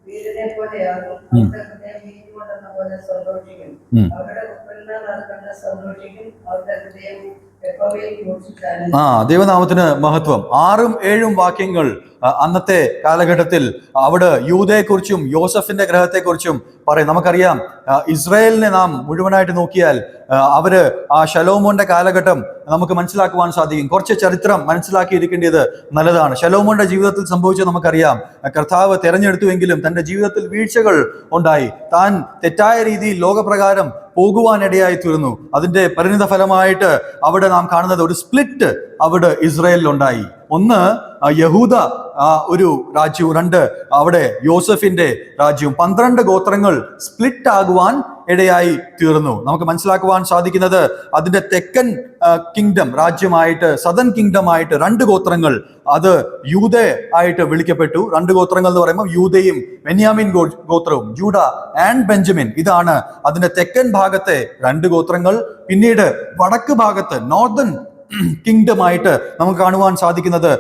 വീരനെ പോലെയാകും. അവരുടെ ഹൃദയം വീഞ്ഞു കൊണ്ടെന്ന പോലെ സന്തോഷിക്കും. അവരുടെ പുത്രന്മാർ അത് കണ്ട് സന്തോഷിക്കും. അവരുടെ ഹൃദയം യഹോവയിൽ ഘോഷിച്ചാലും. ദൈവനാമത്തിന് മഹത്വം. 6ഉം 7ഉം വാക്യങ്ങൾ അന്നത്തെ കാലഘട്ടത്തിൽ അവിടെ യൂദയെക്കുറിച്ചും യോസഫിന്റെ ഗ്രഹത്തെക്കുറിച്ചും പറയും. നമുക്കറിയാം, ഇസ്രായേലിനെ നാം മുഴുവനായിട്ട് നോക്കിയാൽ അവര് ആ ശലോമോന്റെ കാലഘട്ടം നമുക്ക് മനസ്സിലാക്കുവാൻ സാധിക്കും. കുറച്ച് ചരിത്രം മനസ്സിലാക്കിയിരിക്കേണ്ടത് നല്ലതാണ്. ശലോമോന്റെ ജീവിതത്തിൽ സംഭവിച്ചത് നമുക്കറിയാം. കർത്താവ് തെരഞ്ഞെടുത്തുവെങ്കിലും തന്റെ ജീവിതത്തിൽ വീഴ്ചകൾ ഉണ്ടായി. താൻ തെറ്റായ രീതിയിൽ ലോകപ്രകാരം പോകുവാനിടയായി തീർന്നു. അതിന്റെ പരിണിത ഫലമായിട്ട് അവിടെ നാം കാണുന്നത് ഒരു സ്പ്ലിറ്റ് അവിടെ ഇസ്രായേലിലുണ്ടായി. ഒന്ന് യഹൂദ ഒരു രാജ്യവും, 2 അവിടെ യോസഫിന്റെ രാജ്യവും. 12 ഗോത്രങ്ങൾ സ്പ്ലിറ്റ് ആകുവാൻ ഇടയായി തീർന്നു. നമുക്ക് മനസ്സിലാക്കുവാൻ സാധിക്കുന്നത് അതിന്റെ തെക്കൻ കിങ്ഡം രാജ്യമായിട്ട്, സദൻ കിങ്ഡം ആയിട്ട് 2 ഗോത്രങ്ങൾ, അത് യൂദ ആയിട്ട് വിളിക്കപ്പെട്ടു. 2 ഗോത്രങ്ങൾ എന്ന് പറയുമ്പോൾ യൂദയും ബെന്യാമിൻ ഗോത്രവും, ജൂഡ ആൻഡ് ബെഞ്ചമിൻ. ഇതാണ് അതിന്റെ തെക്കൻ ഭാഗത്തെ 2 ഗോത്രങ്ങൾ. പിന്നീട് വടക്ക് ഭാഗത്ത് നോർത്തേൺ കിങ്ഡം ആയിട്ട് നമുക്ക് കാണുവാൻ സാധിക്കുന്നത്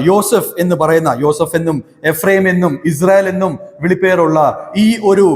യോസഫ് എന്ന് പറയുന്ന, യോസഫ് എന്നും എഫ്രൈം എന്നും ഇസ്രായേൽ എന്നും വിളിപ്പേരുള്ള ഈ ഒരു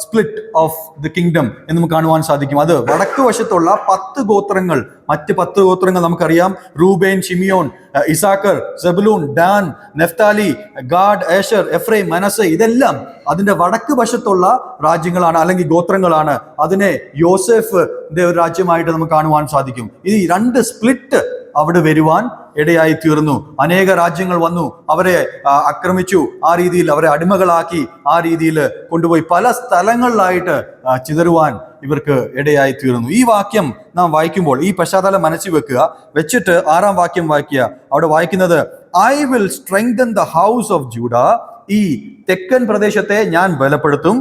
സ്പ്ലിറ്റ് ഓഫ് ദി കിങ്ഡം എന്ന് നമുക്ക് കാണുവാൻ സാധിക്കും. അത് വടക്ക് വശത്തുള്ള 10 ഗോത്രങ്ങൾ, മറ്റ് 10 ഗോത്രങ്ങൾ നമുക്കറിയാം. Reuben, Simeon, Issachar, Zebulun, Dan, Naphtali, Gad, Asher, Ephraim, Manasseh, ഇതെല്ലാം അതിന്റെ വടക്ക് വശത്തുള്ള രാജ്യങ്ങളാണ്, അല്ലെങ്കിൽ ഗോത്രങ്ങളാണ്. അതിനെ യോസെഫിന്റെ ഒരു രാജ്യമായിട്ട് നമുക്ക് കാണുവാൻ സാധിക്കും. ഈ 2 സ്പ്ലിറ്റ് അവിടെ വരുവാൻ ഇടയായി തീർന്നു. അനേക രാജ്യങ്ങൾ വന്നു, അവരെ ആക്രമിച്ചു, ആ രീതിയിൽ അവരെ അടിമകളാക്കി, ആ രീതിയിൽ കൊണ്ടുപോയി പല സ്ഥലങ്ങളിലായിട്ട് ചിതറുവാൻ ഇവർക്ക് ഇടയായി തീർന്നു. ഈ വാക്യം നാം വായിക്കുമ്പോൾ ഈ പശ്ചാത്തലം മനസ്സിൽ വെച്ചിട്ട് 6-ാം വാക്യം വായിക്കുക. അവിടെ വായിക്കുന്നത്, I will strengthen the house of Judah. ഈ തെക്കൻ പ്രദേശത്തെ ഞാൻ ബലപ്പെടുത്തും,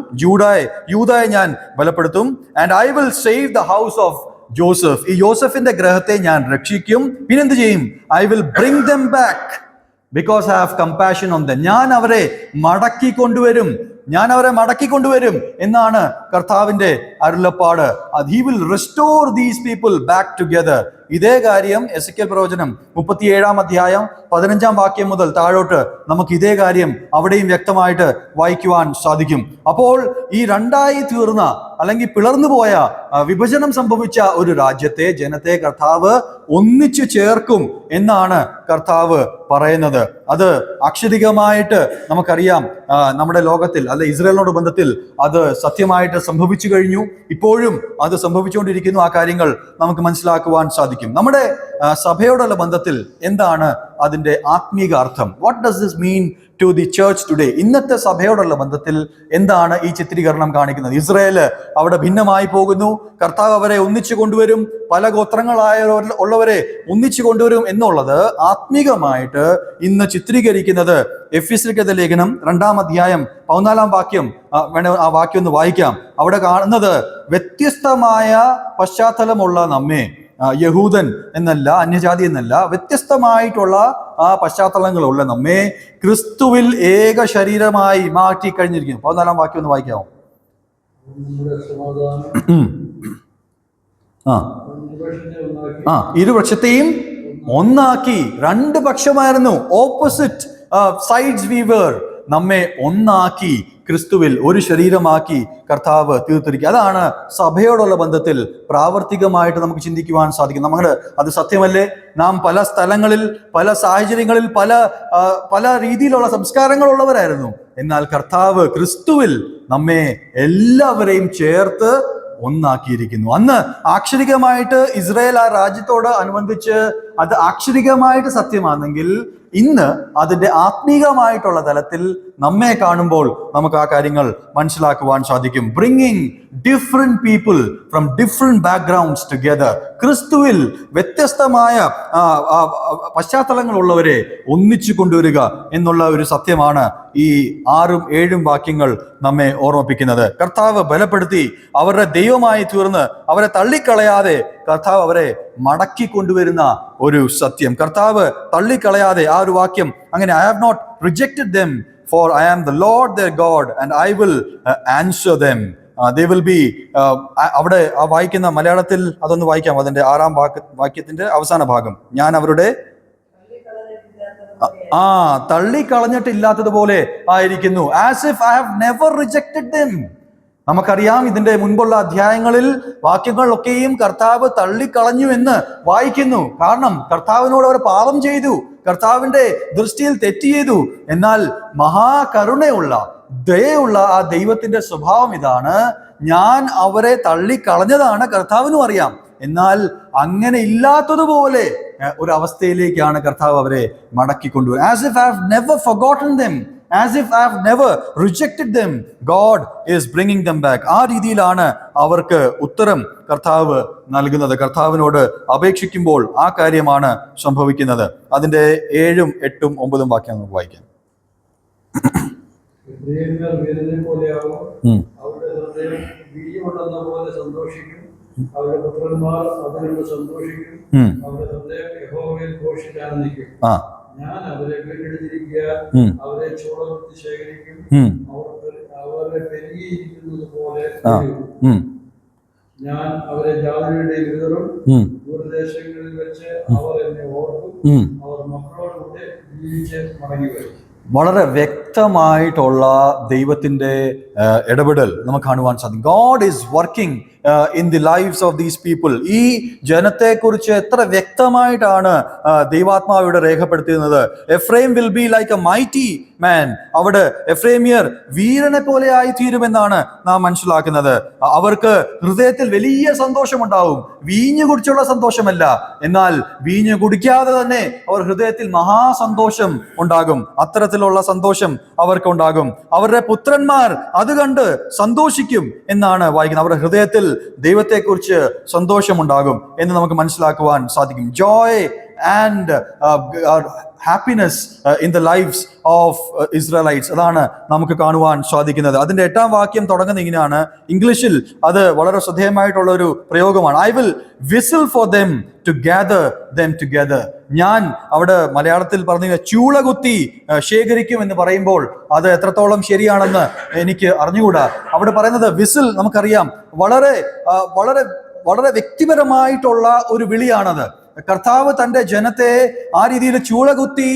യൂദയെ ഞാൻ ബലപ്പെടുത്തും. And I will save the house of Joseph. ഈ യോസഫിന്റെ ഗ്രഹത്തെ ഞാൻ രക്ഷിക്കും. പിന്നെന്ത് ചെയ്യും? I will bring them back because I have compassion on them. ഞാൻ അവരെ മടക്കി കൊണ്ടുവരും എന്നാണ് കർത്താവിന്റെ അരുളപ്പാട്. He will restore these people back together. ഇതേ കാര്യം എസെക്കിയേൽ പ്രവചനം 37-ാം അധ്യായം 15-ാം വാക്യം മുതൽ താഴോട്ട് നമുക്ക് ഇതേ കാര്യം അവിടെയും വ്യക്തമായിട്ട് വായിക്കുവാൻ സാധിക്കും. അപ്പോൾ ഈ 2ആയി തീർന്ന, അല്ലെങ്കിൽ പിളർന്നു പോയ, വിഭജനം സംഭവിച്ച ഒരു രാജ്യത്തെ, ജനത്തെ കർത്താവ് ഒന്നിച്ചു ചേർക്കും എന്നാണ് കർത്താവ് പറയുന്നത്. അത് അക്ഷരികമായിട്ട് നമുക്കറിയാം. നമ്മുടെ ലോകത്തിൽ, അല്ലെ ഇസ്രായേലിനോട് ബന്ധത്തിൽ അത് സത്യമായിട്ട് സംഭവിച്ചു കഴിഞ്ഞു. ഇപ്പോഴും അത് സംഭവിച്ചുകൊണ്ടിരിക്കുന്നു. ആ കാര്യങ്ങൾ നമുക്ക് മനസ്സിലാക്കുവാൻ സാധിക്കും. നമ്മുടെ സഭയോടുള്ള ബന്ധത്തിൽ എന്താണ് അതിന്റെ ആത്മീക അർത്ഥം? What does this mean to the church today? ഇന്നത്തെ സഭയോടുള്ള ബന്ധത്തിൽ എന്താണ് ഈ ചിത്രീകരണം കാണിക്കുന്നത്? ഇസ്രായേല് അവിടെ ഭിന്നമായി പോകുന്നു, കർത്താവ് അവരെ ഒന്നിച്ചു കൊണ്ടുവരും, പല ഗോത്രങ്ങളായുള്ളവരെ ഒന്നിച്ചു കൊണ്ടുവരും എന്നുള്ളത് ആത്മീകമായിട്ട് ഇന്ന് ചിത്രീകരിക്കുന്നത് എഫെസ്യർക്കെഴുതിയ ലേഖനം 2-ാം അധ്യായം 14-ാം വാക്യം, ആ വാക്യം ഒന്ന് വായിക്കാം. അവിടെ കാണുന്നത്, വ്യത്യസ്തമായ പശ്ചാത്തലമുള്ള നമ്മെ, യഹൂദൻ എന്നല്ല, അന്യജാതി എന്നല്ല, വ്യത്യസ്തമായിട്ടുള്ള ആ പശ്ചാത്തലങ്ങളുള്ള നമ്മെ ക്രിസ്തുവിൽ ഏക ശരീരമായി മാറ്റി കഴിഞ്ഞിരിക്കുന്നു. 14-ാം വാക്യം ഒന്ന് വായിക്കാമോ? നമ്മുടെ സമാധാനം ഇരുപക്ഷത്തെയും ഒന്നാക്കി. 2 പക്ഷമായിരുന്നു, ഓപ്പോസിറ്റ് സൈഡ്സ് വി വേർ. നമ്മെ ഒന്നാക്കി, ക്രിസ്തുവിൽ ഒരു ശരീരമാക്കി കർത്താവ് തീർത്തിരിക്കുക. അതാണ് സഭയോടുള്ള ബന്ധത്തിൽ പ്രാവർത്തികമായിട്ട് നമുക്ക് ചിന്തിക്കുവാൻ സാധിക്കും. അത് സത്യമല്ലേ? നാം പല സ്ഥലങ്ങളിൽ, പല സാഹചര്യങ്ങളിൽ, പല രീതിയിലുള്ള സംസ്കാരങ്ങളുള്ളവരായിരുന്നു. എന്നാൽ കർത്താവ് ക്രിസ്തുവിൽ നമ്മെ എല്ലാവരെയും ചേർത്ത് ഒന്നാക്കിയിരിക്കുന്നു. അന്ന് ആക്ഷരികമായിട്ട് ഇസ്രായേൽ ആ രാജ്യത്തോട് അനുബന്ധിച്ച് അത് അക്ഷരികമായിട്ട് സത്യമാണെങ്കിൽ ഇന്ന് അതിന്റെ ആത്മീകമായിട്ടുള്ള തലത്തിൽ നമ്മെ കാണുമ്പോൾ നമുക്ക് ആ കാര്യങ്ങൾ മനസ്സിലാക്കുവാൻ സാധിക്കും. Bringing different people from different backgrounds together. ക്രിസ്തുവിൽ വ്യത്യസ്തമായ പശ്ചാത്തലങ്ങളുള്ളവരെ ഒന്നിച്ചു കൊണ്ടുവരിക എന്നുള്ള ഒരു സത്യമാണ് ഈ 6-7 വാക്യങ്ങൾ നമ്മെ ഓർമ്മിപ്പിക്കുന്നത്. കർത്താവ് ബലപ്പെടുത്തി അവരുടെ ദൈവമായി തീർന്ന് അവരെ തള്ളിക്കളയാതെ കർത്താവ് അവരെ മടക്കി കൊണ്ടുവരുന്ന ഒരു സത്യം. കർത്താവ് തള്ളിക്കളയാതെ ആ ഒരു വാക്യം അങ്ങനെ, I have not rejected them for I am the Lord their God and I will answer them. they will be അവിടെ ആ വായിക്കുന്ന മലയാളത്തിൽ അതൊന്ന് വായിക്കാം. അതിന്റെ 6-ാം വാക്യത്തിന്റെ അവസാന ഭാഗം, ഞാൻ അവരുടെ തള്ളിക്കളഞ്ഞിട്ടില്ലാത്തതുപോലെ ആയിരിക്കുന്നു. As if I have never rejected them. നമുക്കറിയാം ഇതിന്റെ മുൻപുള്ള അധ്യായങ്ങളിൽ വാക്യങ്ങളിലൊക്കെയും കർത്താവ് തള്ളിക്കളഞ്ഞു എന്ന് വായിക്കുന്നു. കാരണം കർത്താവിനോട് അവർ പാപം ചെയ്തു, കർത്താവിന്റെ ദൃഷ്ടിയിൽ തെറ്റ് ചെയ്തു. എന്നാൽ മഹാകരുണയുള്ള ദയുള്ള ആ ദൈവത്തിന്റെ സ്വഭാവം ഇതാണ്, ഞാൻ അവരെ തള്ളിക്കളഞ്ഞതാണ് കർത്താവിനും അറിയാം. എന്നാൽ അങ്ങനെ ഇല്ലാത്തതുപോലെ ഒരു അവസ്ഥയിലേക്കാണ് കർത്താവ് അവരെ മടക്കിക്കൊണ്ടുവരുന്നത്. As if I have never forgotten them, as if I have never rejected them, God is bringing them back. ആ രീതിയിലാണ് അവർക്ക് ഉത്തരം കർത്താവ് നൽകുന്നത്. കർത്താവിനോട് അപേക്ഷിക്കുമ്പോൾ ആ കാര്യമാണ് സംഭവിക്കുന്നത്. അതിന്റെ 7, 8, 9 വാക്യം നമുക്ക് വായിക്കാം. വീരനെ പോലെയാവും, അവരുടെ ഹൃദയം വീര്യമുണ്ടെന്ന പോലെ സന്തോഷിക്കും, അവരുടെ പുത്രന്മാർ അതിനോട് സന്തോഷിക്കും, അവരുടെ ഹൃദയം യഹോവയിൽ ഘോഷിച്ചാനന്ദിക്കും. ഞാൻ അവരെ വീണ്ടെടുത്തിരിക്കുക, അവരെ ചൂളവൃത്തി ശേഖരിക്കും, അവരെ പെരുകിയിരിക്കുന്നത് പോലെ ഞാൻ അവരെ ജാതിയുടെ വിതറും, ദൂരദേശങ്ങളിൽ വെച്ച് അവർ എന്നെ ഓർക്കും, അവർ മക്കളോടുകൂടെ ജീവിച്ച് മടങ്ങി വരും. വളരെ വ്യക്തമായിട്ടുള്ള ദൈവത്തിന്റെ ഇടപെടൽ നമുക്ക് കാണുവാൻ സാധിക്കും. God is working in the lifes of these people. ഈ ജനത്തെക്കുറിച്ച് എത്ര വ്യക്തമായിട്ടാണ് ദൈവാത്മാവിടെ രേഖപ്പെടുത്തുന്നത്. Ephraim will be like a mighty man. അവിടെ എഫ്രൈമിയർ വീരനെ പോലെ ആയി തീരുമെന്നാണ് നാം മനസ്സിലാക്കുന്നത്. അവർക്ക് ഹൃദയത്തിൽ വലിയ സന്തോഷമുണ്ടാവും. വീഞ്ഞു കുടിച്ചുള്ള സന്തോഷമല്ല, എന്നാൽ വീഞ്ഞു കുടിക്കാതെ തന്നെ അവർ ഹൃദയത്തിൽ മഹാസന്തോഷം ഉണ്ടാകും. അത്തരത്തിലുള്ള സന്തോഷം അവർക്കുണ്ടാകും. അവരുടെ പുത്രന്മാർ അത് കണ്ട് സന്തോഷിക്കും എന്നാണ് വായിക്കുന്നത്. അവരുടെ ഹൃദയത്തിൽ ദൈവത്തെക്കുറിച്ച് സന്തോഷമുണ്ടാകും എന്ന് നമുക്ക് മനസ്സിലാക്കുവാൻ സാധിക്കും. Joy and happiness in the lives of Israelites. അതാണ് നമുക്ക് കാണുവാൻ സാധിക്കുന്നത്. അതിന്റെ 8-ാം വാക്യം തുടങ്ങുന്ന ഇങ്ങനെയാണ്. ഇംഗ്ലീഷിൽ അത് വളരെ ശ്രദ്ധേയമായിട്ടുള്ള ഒരു പ്രയോഗമാണ്. I will whistle for them to gather them together. ഞാൻ അവിടെ മലയാളത്തിൽ പറഞ്ഞ ചൂളകുത്തി ശേഖരിക്കും എന്ന് പറയുമ്പോൾ അത് എത്രത്തോളം ശരിയാണെന്ന് എനിക്ക് അറിഞ്ഞുകൂടാ. അവിടെ പറയുന്നത് വിസിൽ, നമുക്കറിയാം വളരെ വളരെ വളരെ വ്യക്തിപരമായിട്ടുള്ള ഒരു വിളിയാണത്. കർത്താവ് തന്റെ ജനത്തെ ആ രീതിയിൽ ചൂളകുത്തി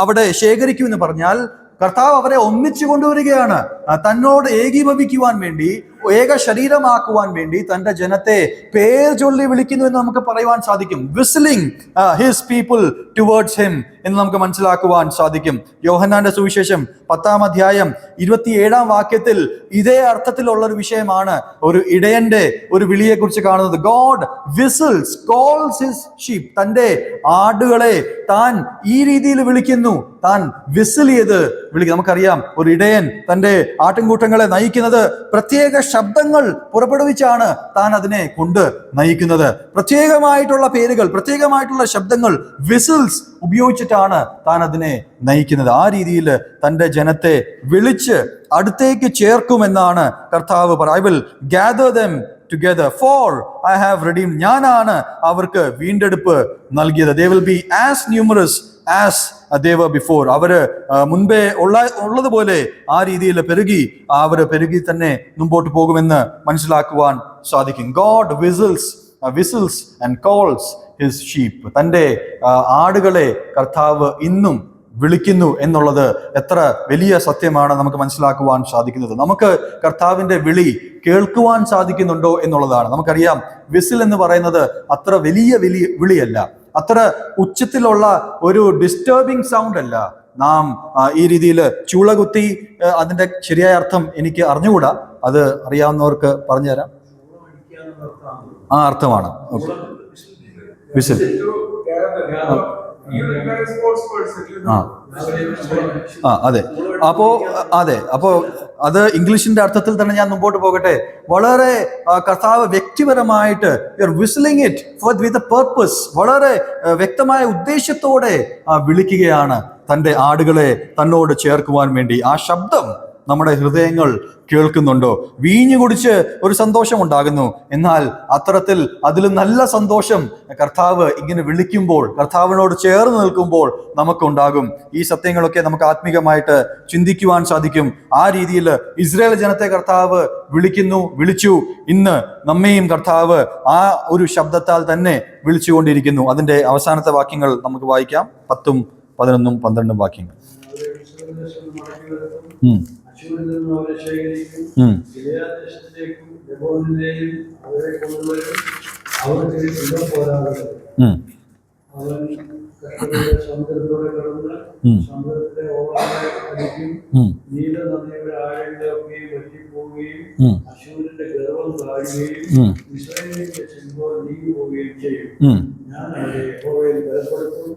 അവിടെ ശേഖരിക്കുമെന്ന് പറഞ്ഞാൽ കർത്താവ് അവരെ ഒന്നിച്ചു കൊണ്ടുവരികയാണ്. തന്നോട് ഏകീഭവിക്കുവാൻ വേണ്ടി, ഏക ശരീരമാക്കുവാൻ വേണ്ടി തന്റെ ജനത്തെ പേർ ചൊല്ലി വിളിക്കുന്നു എന്ന് നമുക്ക് പറയുവാൻ സാധിക്കും. Whistling his people towards him എന്ന് നമുക്ക് മനസ്സിലാക്കുവാൻ സാധിക്കും. യോഹന്നാന്റെ സുവിശേഷം 10-ാം അധ്യായം 27-ാം വാക്യത്തിൽ ഇതേ അർത്ഥത്തിലുള്ള ഒരു വിഷയമാണ് ഒരു ഇടയന്റെ ഒരു വിളിയെ കുറിച്ച് കാണുന്നത്. God whistles, calls his sheep. തന്റെ ആടുകളെ താൻ ഈ രീതിയിൽ വിളിക്കുന്നു, താൻ വിസിൽ ചെയ്ത് വിളിക്കുന്നു. നമുക്കറിയാം ഒരു ഇടയൻ തന്റെ ആട്ടിൻകൂട്ടങ്ങളെ നയിക്കുന്നത് പ്രത്യേക ശബ്ദങ്ങൾ പുറപ്പെടുവിച്ചാണ് താൻ അതിനെ കൊണ്ട് നയിക്കുന്നത്. പ്രത്യേകമായിട്ടുള്ള പേരുകൾ, പ്രത്യേകമായിട്ടുള്ള ശബ്ദങ്ങൾ, വിസിൽസ് ഉപയോഗിച്ചിട്ടാണ് താൻ അതിനെ നയിക്കുന്നത്. ആ രീതിയിൽ തന്റെ ജനത്തെ വിളിച്ച് അടുത്തേക്ക് ചേർക്കുമെന്നാണ് കർത്താവ് പറയുന്നത്. I will gather them together for I have redeemed. ഞാനാണ് അവർക്ക് വീണ്ടെടുപ്പ് നൽകിയത്. They will be as numerous as they were before. അവര് മുൻപേ ഉള്ളതുപോലെ ആ രീതിയിൽ അവര് പെരുകി തന്നെ മുമ്പോട്ട് പോകുമെന്ന് മനസ്സിലാക്കുവാൻ സാധിക്കും. God whistles and calls his sheep. തന്റെ ആടുകളെ കർത്താവ് ഇന്നും വിളിക്കുന്നു എന്നുള്ളത് എത്ര വലിയ സത്യമാണ് നമുക്ക് മനസ്സിലാക്കുവാൻ സാധിക്കുന്നത്. നമുക്ക് കർത്താവിന്റെ വിളി കേൾക്കുവാൻ സാധിക്കുന്നുണ്ടോ എന്നുള്ളതാണ്. നമുക്കറിയാം വിസിൽ എന്ന് പറയുന്നത് അത്ര വലിയ വിളിയല്ല, അത്ര ഉച്ചത്തിലുള്ള ഒരു ഡിസ്റ്റർബിംഗ് സൗണ്ട് അല്ല. നാം ഈ രീതിയിൽ ചൂളകുത്തി, അതിന്റെ ശരിയായ അർത്ഥം എനിക്ക് അറിഞ്ഞുകൂടാ, അത് അറിയാവുന്നവർക്ക് പറഞ്ഞുതരാം. ആ അർത്ഥമാണ് whistle. gather. You are a sports person, you know. അതെ. അപ്പോ അത് ഇംഗ്ലീഷിന്റെ അർത്ഥത്തിൽ തന്നെ ഞാൻ മുമ്പോട്ട് പോകട്ടെ. വളരെ കർത്താവ് വ്യക്തിപരമായിട്ട് whistling it with a purpose, വളരെ വ്യക്തമായ ഉദ്ദേശത്തോടെ വിളിക്കുകയാണ് തൻ്റെ ആടുകളെ തന്നോട് ചേർക്കുവാൻ വേണ്ടി. ആ ശബ്ദം നമ്മുടെ ഹൃദയങ്ങൾ കേൾക്കുന്നുണ്ടോ? വീഞ്ഞു കുടിച്ച് ഒരു സന്തോഷം ഉണ്ടാകുന്നു, എന്നാൽ അത്തരത്തിൽ അതിലും നല്ല സന്തോഷം കർത്താവ് ഇങ്ങനെ വിളിക്കുമ്പോൾ, കർത്താവിനോട് ചേർന്ന് നിൽക്കുമ്പോൾ നമുക്കുണ്ടാകും. ഈ സത്യങ്ങളൊക്കെ നമുക്ക് ആത്മീകമായിട്ട് ചിന്തിക്കുവാൻ സാധിക്കും. ആ രീതിയിൽ ഇസ്രായേൽ ജനത്തെ കർത്താവ് വിളിച്ചു. ഇന്ന് നമ്മെയും കർത്താവ് ആ ഒരു ശബ്ദത്താൽ തന്നെ വിളിച്ചുകൊണ്ടിരിക്കുന്നു. അതിന്റെ അവസാനത്തെ വാക്യങ്ങൾ നമുക്ക് വായിക്കാം. 10, 11, 12 വാക്യങ്ങൾ. അശൂരിൽ നിന്നും അവരെ ശേഖരിക്കും, ഗിലെയാദേശത്തിലേക്കും ലെബോനിലെയും അവരെ കൊണ്ടുവരും. അവർക്ക് ഇടം പോരാടുന്നത്. അവൻ കർഷകരുടെ സമുദ്രത്തോടെ കടന്ന് സമുദ്രത്തിലെ ഓളങ്ങളെ അടിക്കും. നീല നദിയുടെ ആഴങ്ങളൊക്കെയും വറ്റിപ്പോവുകയും അശൂരിന്റെ ഗർവം താഴുകയും ഇസ്രായേലിന്റെ ചെങ്കോൽ നീങ്ങി പോവുകയും ചെയ്യും. ഞാൻ അവരെ യഹോവയിൽ ബലപ്പെടുത്തും,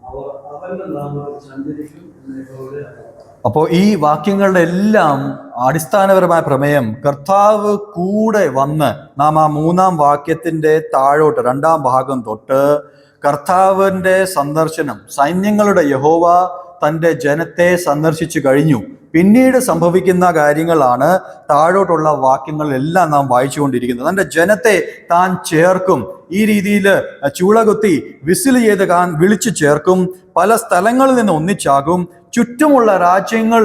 അവർ അവന്റെ നാമത്തിൽ സഞ്ചരിക്കും എന്ന് യഹോവയുടെ അറിയിച്ചു. അപ്പോൾ ഈ വാക്യങ്ങളുടെ എല്ലാം അടിസ്ഥാനപരമായ പ്രമേയം കർത്താവ് കൂടെ വന്ന്, നാം ആ 3-ാം വാക്യത്തിന്റെ താഴോട്ട് 2-ാം ഭാഗം തൊട്ട് കർത്താവിന്റെ സന്ദർശനം, സൈന്യങ്ങളുടെ യഹോവ തൻ്റെ ജനത്തെ സന്ദർശിച്ചു കഴിഞ്ഞു, പിന്നീട് സംഭവിക്കുന്ന കാര്യങ്ങളാണ് താഴോട്ടുള്ള വാക്യങ്ങളെല്ലാം നാം വായിച്ചുകൊണ്ടിരിക്കുന്നത്. തൻ്റെ ജനത്തെ താൻ ചേർക്കും, ഈ രീതിയിൽ ചൂളകുത്തി വിസിൽ ചെയ്ത് വിളിച്ചു ചേർക്കും, പല സ്ഥലങ്ങളിൽ നിന്ന് ഒന്നിച്ചാകും, ചുറ്റുമുള്ള രാജ്യങ്ങൾ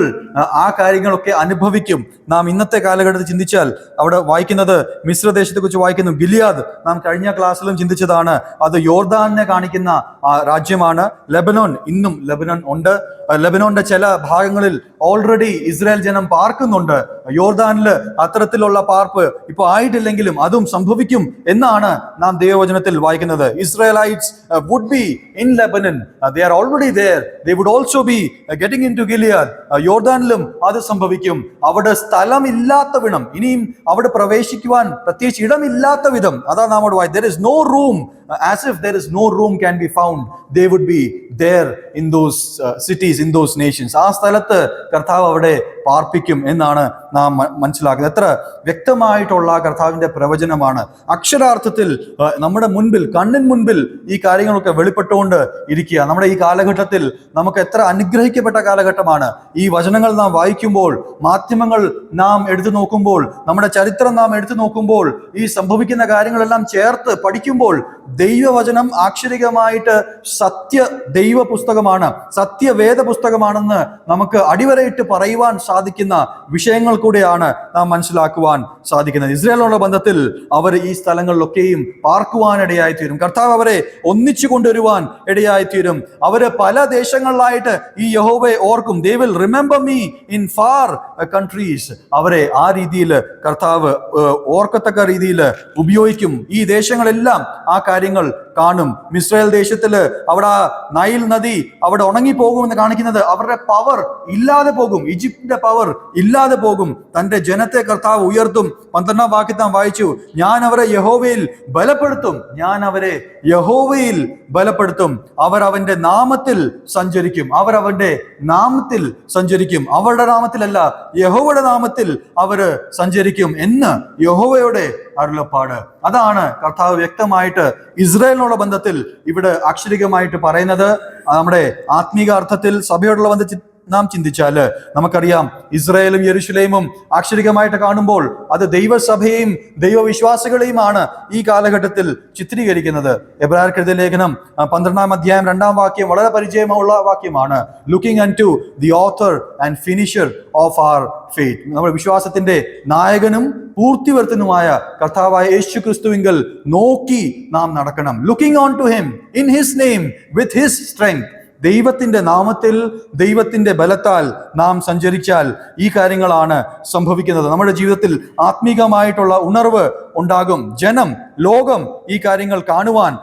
ആ കാര്യങ്ങളൊക്കെ അനുഭവിക്കും. നാം ഇന്നത്തെ കാലഘട്ടത്തിൽ ചിന്തിച്ചാൽ അവിടെ വായിക്കുന്നത് മിശ്രദേശത്തെ കുറിച്ച് വായിക്കുന്നു. ഗിലിയാദ് നാം കഴിഞ്ഞ ക്ലാസ്സിലും ചിന്തിച്ചതാണ്. അത് യോർദാനെ കാണിക്കുന്ന രാജ്യമാണ്. ലെബനോൻ, ഇന്നും ലെബനോൻ ഉണ്ട്. ലെബനോന്റെ ചില ഭാഗങ്ങളിൽ ഓൾറെഡി ഇസ്രായേൽ ജനം പാർക്കുന്നുണ്ട്. യോർദാനിൽ അത്തരത്തിലുള്ള പാർപ്പ് ഇപ്പോൾ ആയിട്ടില്ലെങ്കിലും അതും സംഭവിക്കും എന്നാണ് നാം ദൈവവചനത്തിൽ വായിക്കുന്നത്. Israelites would be in Lebanon, they are already there, they would also be getting into Gilead. യോർദാനിലും അത് സംഭവിക്കും. അവിടെ സ്ഥലമില്ലാത്ത വിധം, ഇനിയും അവിടെ പ്രവേശിക്കുവാൻ പ്രത്യേകിച്ച് ഇടമില്ലാത്ത വിധം, അതാണ് നാം അവിടെ വായിച്ചത്. There is no room, as if there is no room can be found. They would be there in those cities, in those nations. ആ സ്ഥലത്ത് കർത്താവ് അവിടെ പാർപ്പിക്കും എന്നാണ് നാം മനസ്സിലാക്കുന്നത്. എത്ര വ്യക്തമായിട്ടുള്ള കർത്താവിന്റെ പ്രവചനമാണ്. അക്ഷരാർത്ഥത്തിൽ നമ്മുടെ മുൻപിൽ, കണ്ണിന് മുൻപിൽ ഈ കാര്യങ്ങളൊക്കെ വെളിപ്പെട്ടുകൊണ്ട് ഇരിക്കുക. നമ്മുടെ ഈ കാലഘട്ടത്തിൽ നമുക്ക് എത്ര അനുഗ്രഹിക്കപ്പെട്ട കാലഘട്ടമാണ്. ഈ വചനങ്ങൾ നാം വായിക്കുമ്പോൾ, മാധ്യമങ്ങൾ നാം എടുത്തു നോക്കുമ്പോൾ, നമ്മുടെ ചരിത്രം നാം എടുത്തു നോക്കുമ്പോൾ, ഈ സംഭവിക്കുന്ന കാര്യങ്ങളെല്ലാം ചേർത്ത് പഠിക്കുമ്പോൾ ദൈവവചനം ആക്ഷരികമായിട്ട് സത്യ ദൈവ പുസ്തകമാണ്, സത്യവേദ പുസ്തകമാണെന്ന് നമുക്ക് അടിവരയിട്ട് പറയുവാൻ സാധിക്കുന്ന വിഷയങ്ങൾ കൂടെയാണ് നാം മനസ്സിലാക്കുവാൻ സാധിക്കുന്നത്. ഇസ്രായേലിനുള്ള ബന്ധത്തിൽ അവർ ഈ സ്ഥലങ്ങളിലൊക്കെയും പാർക്കുവാൻ ഇടയായിത്തീരും. കർത്താവ് അവരെ ഒന്നിച്ചു കൊണ്ടുവരുവാൻ ഇടയായിത്തീരും. അവര് പല ദേശങ്ങളിലായിട്ട് ഈ യഹോവയെ ഓർക്കും. They will remember me in far countries. അവരെ ആ രീതിയിൽ കർത്താവ് ഓർക്കത്തക്ക രീതിയിൽ ഉപയോഗിക്കും. ഈ ദേശങ്ങളെല്ലാം ആ കാര്യങ്ങൾ കാണും. ഇസ്രായേൽ ദേശത്തില് അവിടെ നൈൽ നദി അവിടെ ഉണങ്ങിപ്പോകുമെന്ന് കാണിക്കുന്നത് അവരുടെ പവർ ഇല്ലാതെ പോകും. ഈജിപ്തിന്റെ പവർ ഇല്ലാതെ പോകും. തന്റെ ജനത്തെ കർത്താവ് ഉയർത്തും. 12-ാം വാക്യത്തിൽ നാം വായിച്ചു, ഞാൻ അവരെ യഹോവയിൽ ബലപ്പെടുത്തും, ഞാൻ അവരെ യഹോവയിൽ ബലപ്പെടുത്തും, അവർ അവന്റെ നാമത്തിൽ സഞ്ചരിക്കും, അവർ അവന്റെ നാമത്തിൽ സഞ്ചരിക്കും, അവരുടെ നാമത്തിലല്ല യഹോവയുടെ നാമത്തിൽ അവര് സഞ്ചരിക്കും എന്ന് യഹോവയുടെ അരുളപ്പാട്. അതാണ് കർത്താവ് വ്യക്തമായിട്ട് ഇസ്രായേലിനുള്ള ബന്ധത്തിൽ ഇവിടെ അക്ഷരികമായിട്ട് പറയുന്നത്. നമ്മുടെ ആത്മീക അർത്ഥത്തിൽ സഭയോടുള്ള ബന്ധത്തിൽ നാം ചിന്തിച്ചാൽ നമുക്കറിയാം, ഇസ്രായേലും യെരുശലേമും അക്ഷരികമായിട്ട് കാണുമ്പോൾ അത് ദൈവസഭയെയും ദൈവവിശ്വാസികളെയുമാണ് ഈ കാലഘട്ടത്തിൽ ചിത്രീകരിക്കുന്നത്. എബ്രായർക്ക് എഴുതിയ ലേഖനം 12-ാം അധ്യായം 2-ാം വാക്യം വളരെ പരിചയമുള്ള വാക്യമാണ്. Looking unto the author and finisher of our faith. നമ്മുടെ വിശ്വാസത്തിന്റെ നായകനും പൂർത്തിവർത്തനുമായ കർത്താവായ യേശു ക്രിസ്തുവിങ്കൽ നോക്കി നാം നടക്കണം. Looking on to him in his name with his strength. ദൈവത്തിന്റെ നാമത്തിൽ, ദൈവത്തിന്റെ ബലത്താൽ നാം സഞ്ചരിച്ചാൽ ഈ കാര്യങ്ങളാണ് സംഭവിക്കുന്നത്. നമ്മുടെ ജീവിതത്തിൽ ആത്മീകമായിട്ടുള്ള ഉണർവ് ഉണ്ടാകും. ജനം, ലോകം ഈ കാര്യങ്ങൾ കാണുവാൻ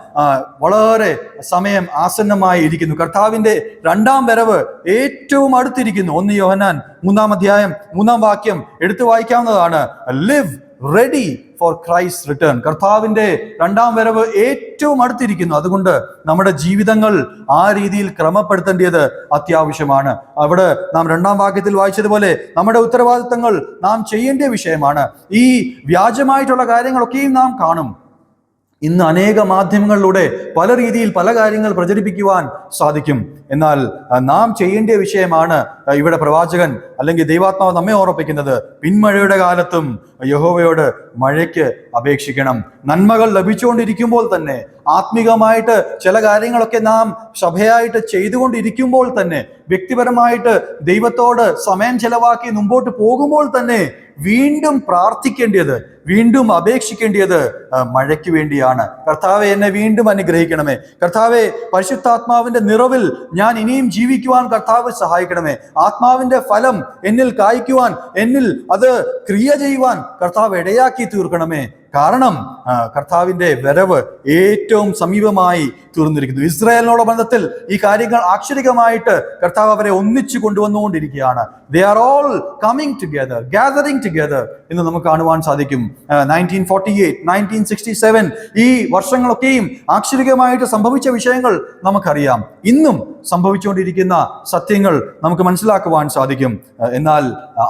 വളരെ സമയം ആസന്നമായി ഇരിക്കുന്നു. കർത്താവിന്റെ 2-ാം വരവ് ഏറ്റവും അടുത്തിരിക്കുന്നു. 1 യോഹന്നാൻ 3-ാം അധ്യായം 3-ാം വാക്യം എടുത്തു വായിക്കാവുന്നതാണ്. Live ready for Christ return. കർത്താവിന്റെ രണ്ടാം വരവ് ഏറ്റവും അടുത്തിരിക്കുന്നു. അതുകൊണ്ട് നമ്മുടെ ജീവിതങ്ങൾ ആ രീതിയിൽ ക്രമപ്പെടുത്തേണ്ടത് അത്യാവശ്യമാണ്. അവിടെ നാം 2-ാം വാക്യത്തിൽ വായിച്ചതുപോലെ നമ്മുടെ ഉത്തരവാദിത്തങ്ങൾ നാം ചെയ്യേണ്ട വിഷയമാണ്. ഈ വ്യാജമായിട്ടുള്ള കാര്യങ്ങളൊക്കെയും നാം കാണും. ഇന്ന് അനേക മാധ്യമങ്ങളിലൂടെ പല രീതിയിൽ പല കാര്യങ്ങൾ പ്രചരിപ്പിക്കുവാൻ സാധിക്കും. എന്നാൽ നാം ചെയ്യേണ്ട വിഷയമാണ് ഇവിടെ പ്രവാചകൻ അല്ലെങ്കിൽ ദൈവാത്മാവ് നമ്മെ ഓർപ്പിക്കുന്നത്. പിന്മഴയുടെ കാലത്തും യഹോവയോട് മഴയ്ക്ക് അപേക്ഷിക്കണം. നന്മകൾ ലഭിച്ചുകൊണ്ടിരിക്കുമ്പോൾ തന്നെ, ആത്മീകമായിട്ട് ചില കാര്യങ്ങളൊക്കെ നാം സഭയായിട്ട് ചെയ്തുകൊണ്ടിരിക്കുമ്പോൾ തന്നെ, വ്യക്തിപരമായിട്ട് ദൈവത്തോട് സമയം ചെലവാക്കി മുമ്പോട്ട് പോകുമ്പോൾ തന്നെ വീണ്ടും പ്രാർത്ഥിക്കേണ്ടത്, വീണ്ടും അപേക്ഷിക്കേണ്ടത് മഴയ്ക്ക് വേണ്ടിയാണ്. കർത്താവെ, എന്നെ വീണ്ടും അനുഗ്രഹിക്കണമേ. കർത്താവെ, പരിശുദ്ധാത്മാവിന്റെ നിറവിൽ ഞാൻ ഇനിയും ജീവിക്കുവാൻ കർത്താവ് സഹായിക്കണമേ. ആത്മാവിന്റെ ഫലം എന്നിൽ കായ്ക്കുവാൻ, എന്നിൽ അത് ക്രിയ ചെയ്യുവാൻ കർത്താവ് ഇടയാക്കി തീർക്കണമേ. കാരണം കർത്താവിന്റെ വരവ് ഏറ്റവും സമീപമായി തീർന്നിരിക്കുന്നു. ഇസ്രായേലിനോട് ബന്ധത്തിൽ ഈ കാര്യങ്ങൾ ആക്ഷരികമായിട്ട് കർത്താവ് അവരെ ഒന്നിച്ചു കൊണ്ടുവന്നുകൊണ്ടിരിക്കുകയാണ്. They are all coming together, gathering together എന്ന് നമുക്ക് കാണുവാൻ സാധിക്കും. 1948, 1967 ഈ വർഷങ്ങളൊക്കെയും ആക്ഷരികമായിട്ട് സംഭവിച്ച വിഷയങ്ങൾ നമുക്കറിയാം. ഇന്നും സംഭവിച്ചുകൊണ്ടിരിക്കുന്ന സത്യങ്ങൾ നമുക്ക് മനസ്സിലാക്കുവാൻ സാധിക്കും. എന്നാൽ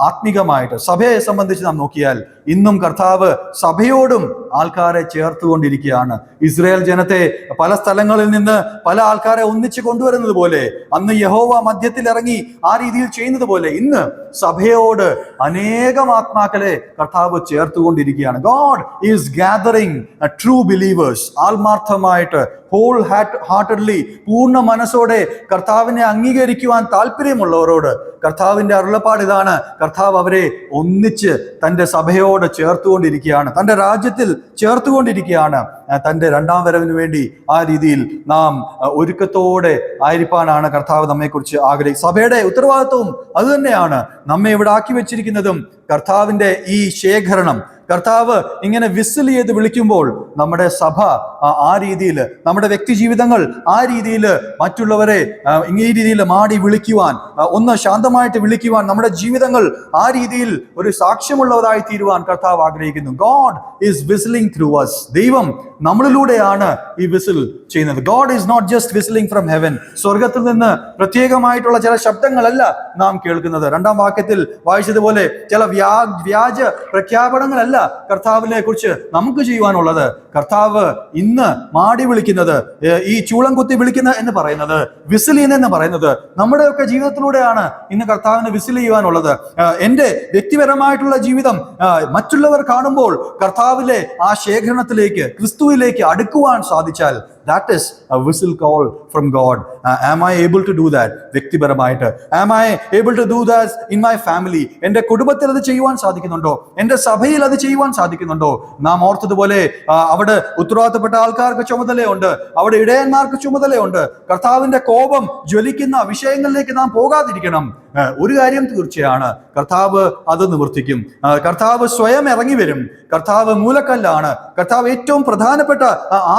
ആത്മീകമായിട്ട് സഭയെ സംബന്ധിച്ച് നാം നോക്കിയാൽ ഇന്നും കർത്താവ് സഭയോടും ആൾക്കാരെ ചേർത്തുകൊണ്ടിരിക്കുകയാണ്. ഇസ്രായേൽ ജനത്തെ പല സ്ഥലങ്ങളിൽ നിന്ന് പല ആൾക്കാരെ ഒന്നിച്ചു കൊണ്ടുവരുന്നത് പോലെ, അന്ന് യഹോവ മധ്യത്തിൽ ഇറങ്ങി ആ രീതിയിൽ ചെയ്യുന്നത് പോലെ, ഇന്ന് സഭയോട് അനേകം ആത്മാക്കളെ കർത്താവ് ചേർത്തുകൊണ്ടിരിക്കുകയാണ്. God is gathering true believers. ആത്മാർത്ഥമായിട്ട്, ഹോൾ ഹാർട്ടഡ്ലി, പൂർണ്ണ മനസ്സോടെ കർത്താവിനെ അംഗീകരിക്കുവാൻ താല്പര്യമുള്ളവരോട് കർത്താവിന്റെ അരുളപ്പാട് ഇതാണ്: കർത്താവ് അവരെ ഒന്നിച്ച് തന്റെ സഭയോട് ചേർത്തുകൊണ്ടിരിക്കുകയാണ്, തന്റെ രാജ്യത്തിൽ ചേർത്തുകൊണ്ടിരിക്കുകയാണ്. തന്റെ രണ്ടാം വരവിന് വേണ്ടി ആ രീതിയിൽ നാം ഒരുക്കത്തോടെ ആയിരിക്കാനാണ് കർത്താവ് നമ്മെക്കുറിച്ച് ആഗ്രഹിക്കുന്നത്. സഭയുടെ ഉത്തരവാദിത്വവും അതുതന്നെയാണ്. നമ്മെ ഇവിടെ ആക്കി വെച്ചിരിക്കുന്നതും കർത്താവിന്റെ ഈ ശേഖരണം. കർത്താവ് ഇങ്ങനെ വിസിൽ ചെയ്ത് വിളിക്കുമ്പോൾ നമ്മുടെ സഭ ആ രീതിയിൽ, നമ്മുടെ വ്യക്തി ജീവിതങ്ങൾ ആ രീതിയിൽ മറ്റുള്ളവരെ ഈ രീതിയിൽ മാടി വിളിക്കുവാൻ, ഒന്ന് ശാന്തമായിട്ട് വിളിക്കുവാൻ, നമ്മുടെ ജീവിതങ്ങൾ ആ രീതിയിൽ ഒരു സാക്ഷ്യമുള്ളവരായി തീരുവാൻ കർത്താവ് ആഗ്രഹിക്കുന്നു. God is whistling through us. ദൈവം നമ്മളിലൂടെയാണ് ഈ വിസിൽ ചെയ്യുന്നത്. God is not just whistling from heaven. സ്വർഗത്തിൽ നിന്ന് പ്രത്യേകമായിട്ടുള്ള ചില ശബ്ദങ്ങളല്ല നാം കേൾക്കുന്നത്. 2-ാം വാക്യത്തിൽ വായിച്ചതുപോലെ ചില വ്യാജ പ്രഖ്യാപനങ്ങളല്ല കർത്താവിനെ കുറിച്ച് നമുക്ക് ചെയ്യുവാനുള്ളത്. കർത്താവ് ഇന്ന് മാടി വിളിക്കുന്നത്, ഈ ചൂളം കുത്തി വിളിക്കുന്ന എന്ന് പറയുന്നത്, വിസിൽ എന്ന് പറയുന്നത് നമ്മുടെയൊക്കെ ജീവിതത്തിലൂടെയാണ് ഇന്ന് കർത്താവിന് വിസിൽ ചെയ്യുവാനുള്ളത്. എൻ്റെ വ്യക്തിപരമായിട്ടുള്ള ജീവിതം മറ്റുള്ളവർ കാണുമ്പോൾ കർത്താവിലെ ആ ശേഖരണത്തിലേക്ക്, ക്രിസ്തുവിലേക്ക് അടുക്കുവാൻ സാധിച്ചാൽ, that is a whistle call from God. Am I able to do that? വ്യക്തിപരമായിട്ട് am I able to do that in my family? എൻ്റെ കുടുംബത്തിൽ അത് ചെയ്യുവാൻ സാധിക്കുന്നുണ്ടോ? എൻ്റെ സഭയിൽ അത് ചെയ്യുവാൻ സാധിക്കുന്നുണ്ടോ? നാം ഓർത്തതുപോലെ അവിടെ ഉത്തരവാദിത്തപ്പെട്ട ആൾക്കാർക്ക് ചുമതലയുണ്ട്, അവിടെ ഇടയന്മാർക്ക് ചുമതലയുണ്ട്. കർത്താവിന്റെ കോപം ജ്വലിക്കുന്ന വിഷയങ്ങളിലേക്ക് നാം പോകാതിരിക്കണം. ഒരു കാര്യം തീർച്ചയാണ്, കർത്താവ് അത് നിവർത്തിക്കും. കർത്താവ് സ്വയം ഇറങ്ങി വരും. കർത്താവ് മൂലക്കല്ലാണ്. കർത്താവ് ഏറ്റവും പ്രധാനപ്പെട്ട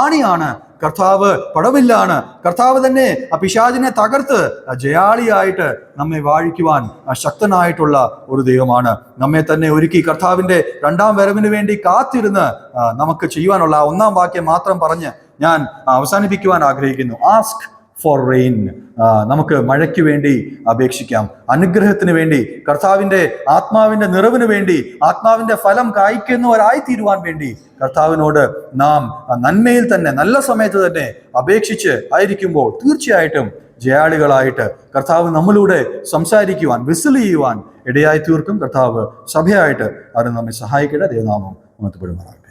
ആണിയാണ്. കർത്താവ് പടവില്ലാണ്. കർത്താവ് തന്നെ പിശാചിനെ തകർത്ത് ജയാളിയായിട്ട് നമ്മെ വാഴിക്കുവാൻ ശക്തനായിട്ടുള്ള ഒരു ദൈവമാണ്. നമ്മെ തന്നെ ഒരുക്കി കർത്താവിന്റെ രണ്ടാം വരവിന് വേണ്ടി കാത്തിരുന്ന് നമുക്ക് ചെയ്യുവാനുള്ള 1-ാം വാക്യം മാത്രം പറഞ്ഞ് ഞാൻ അവസാനിപ്പിക്കുവാൻ ആഗ്രഹിക്കുന്നു. Ask for rain. നമുക്ക് മഴയ്ക്ക് വേണ്ടി അപേക്ഷിക്കാം, അനുഗ്രഹത്തിന് വേണ്ടി, കർത്താവിന്റെ ആത്മാവിന്റെ നിറവിന് വേണ്ടി, ആത്മാവിന്റെ ഫലം കായ്ക്കുന്നവരായി തീരുവാൻ വേണ്ടി കർത്താവിനോട് നാം നന്മയിൽ തന്നെ, നല്ല സമയത്ത് തന്നെ അപേക്ഷിച്ച് ആയിരിക്കുമ്പോൾ തീർച്ചയായിട്ടും ജയാളികളായിട്ട് കർത്താവ് നമ്മളിലൂടെ സംസാരിക്കുവാൻ, വിസിൽ ചെയ്യുവാൻ ഇടയായി തീർക്കും. കർത്താവ് സഭയായിട്ട് അത് നമ്മെ സഹായിക്കട്ടെ. ദൈവനാമം മഹത്വപ്പെടുമാറാകട്ടെ.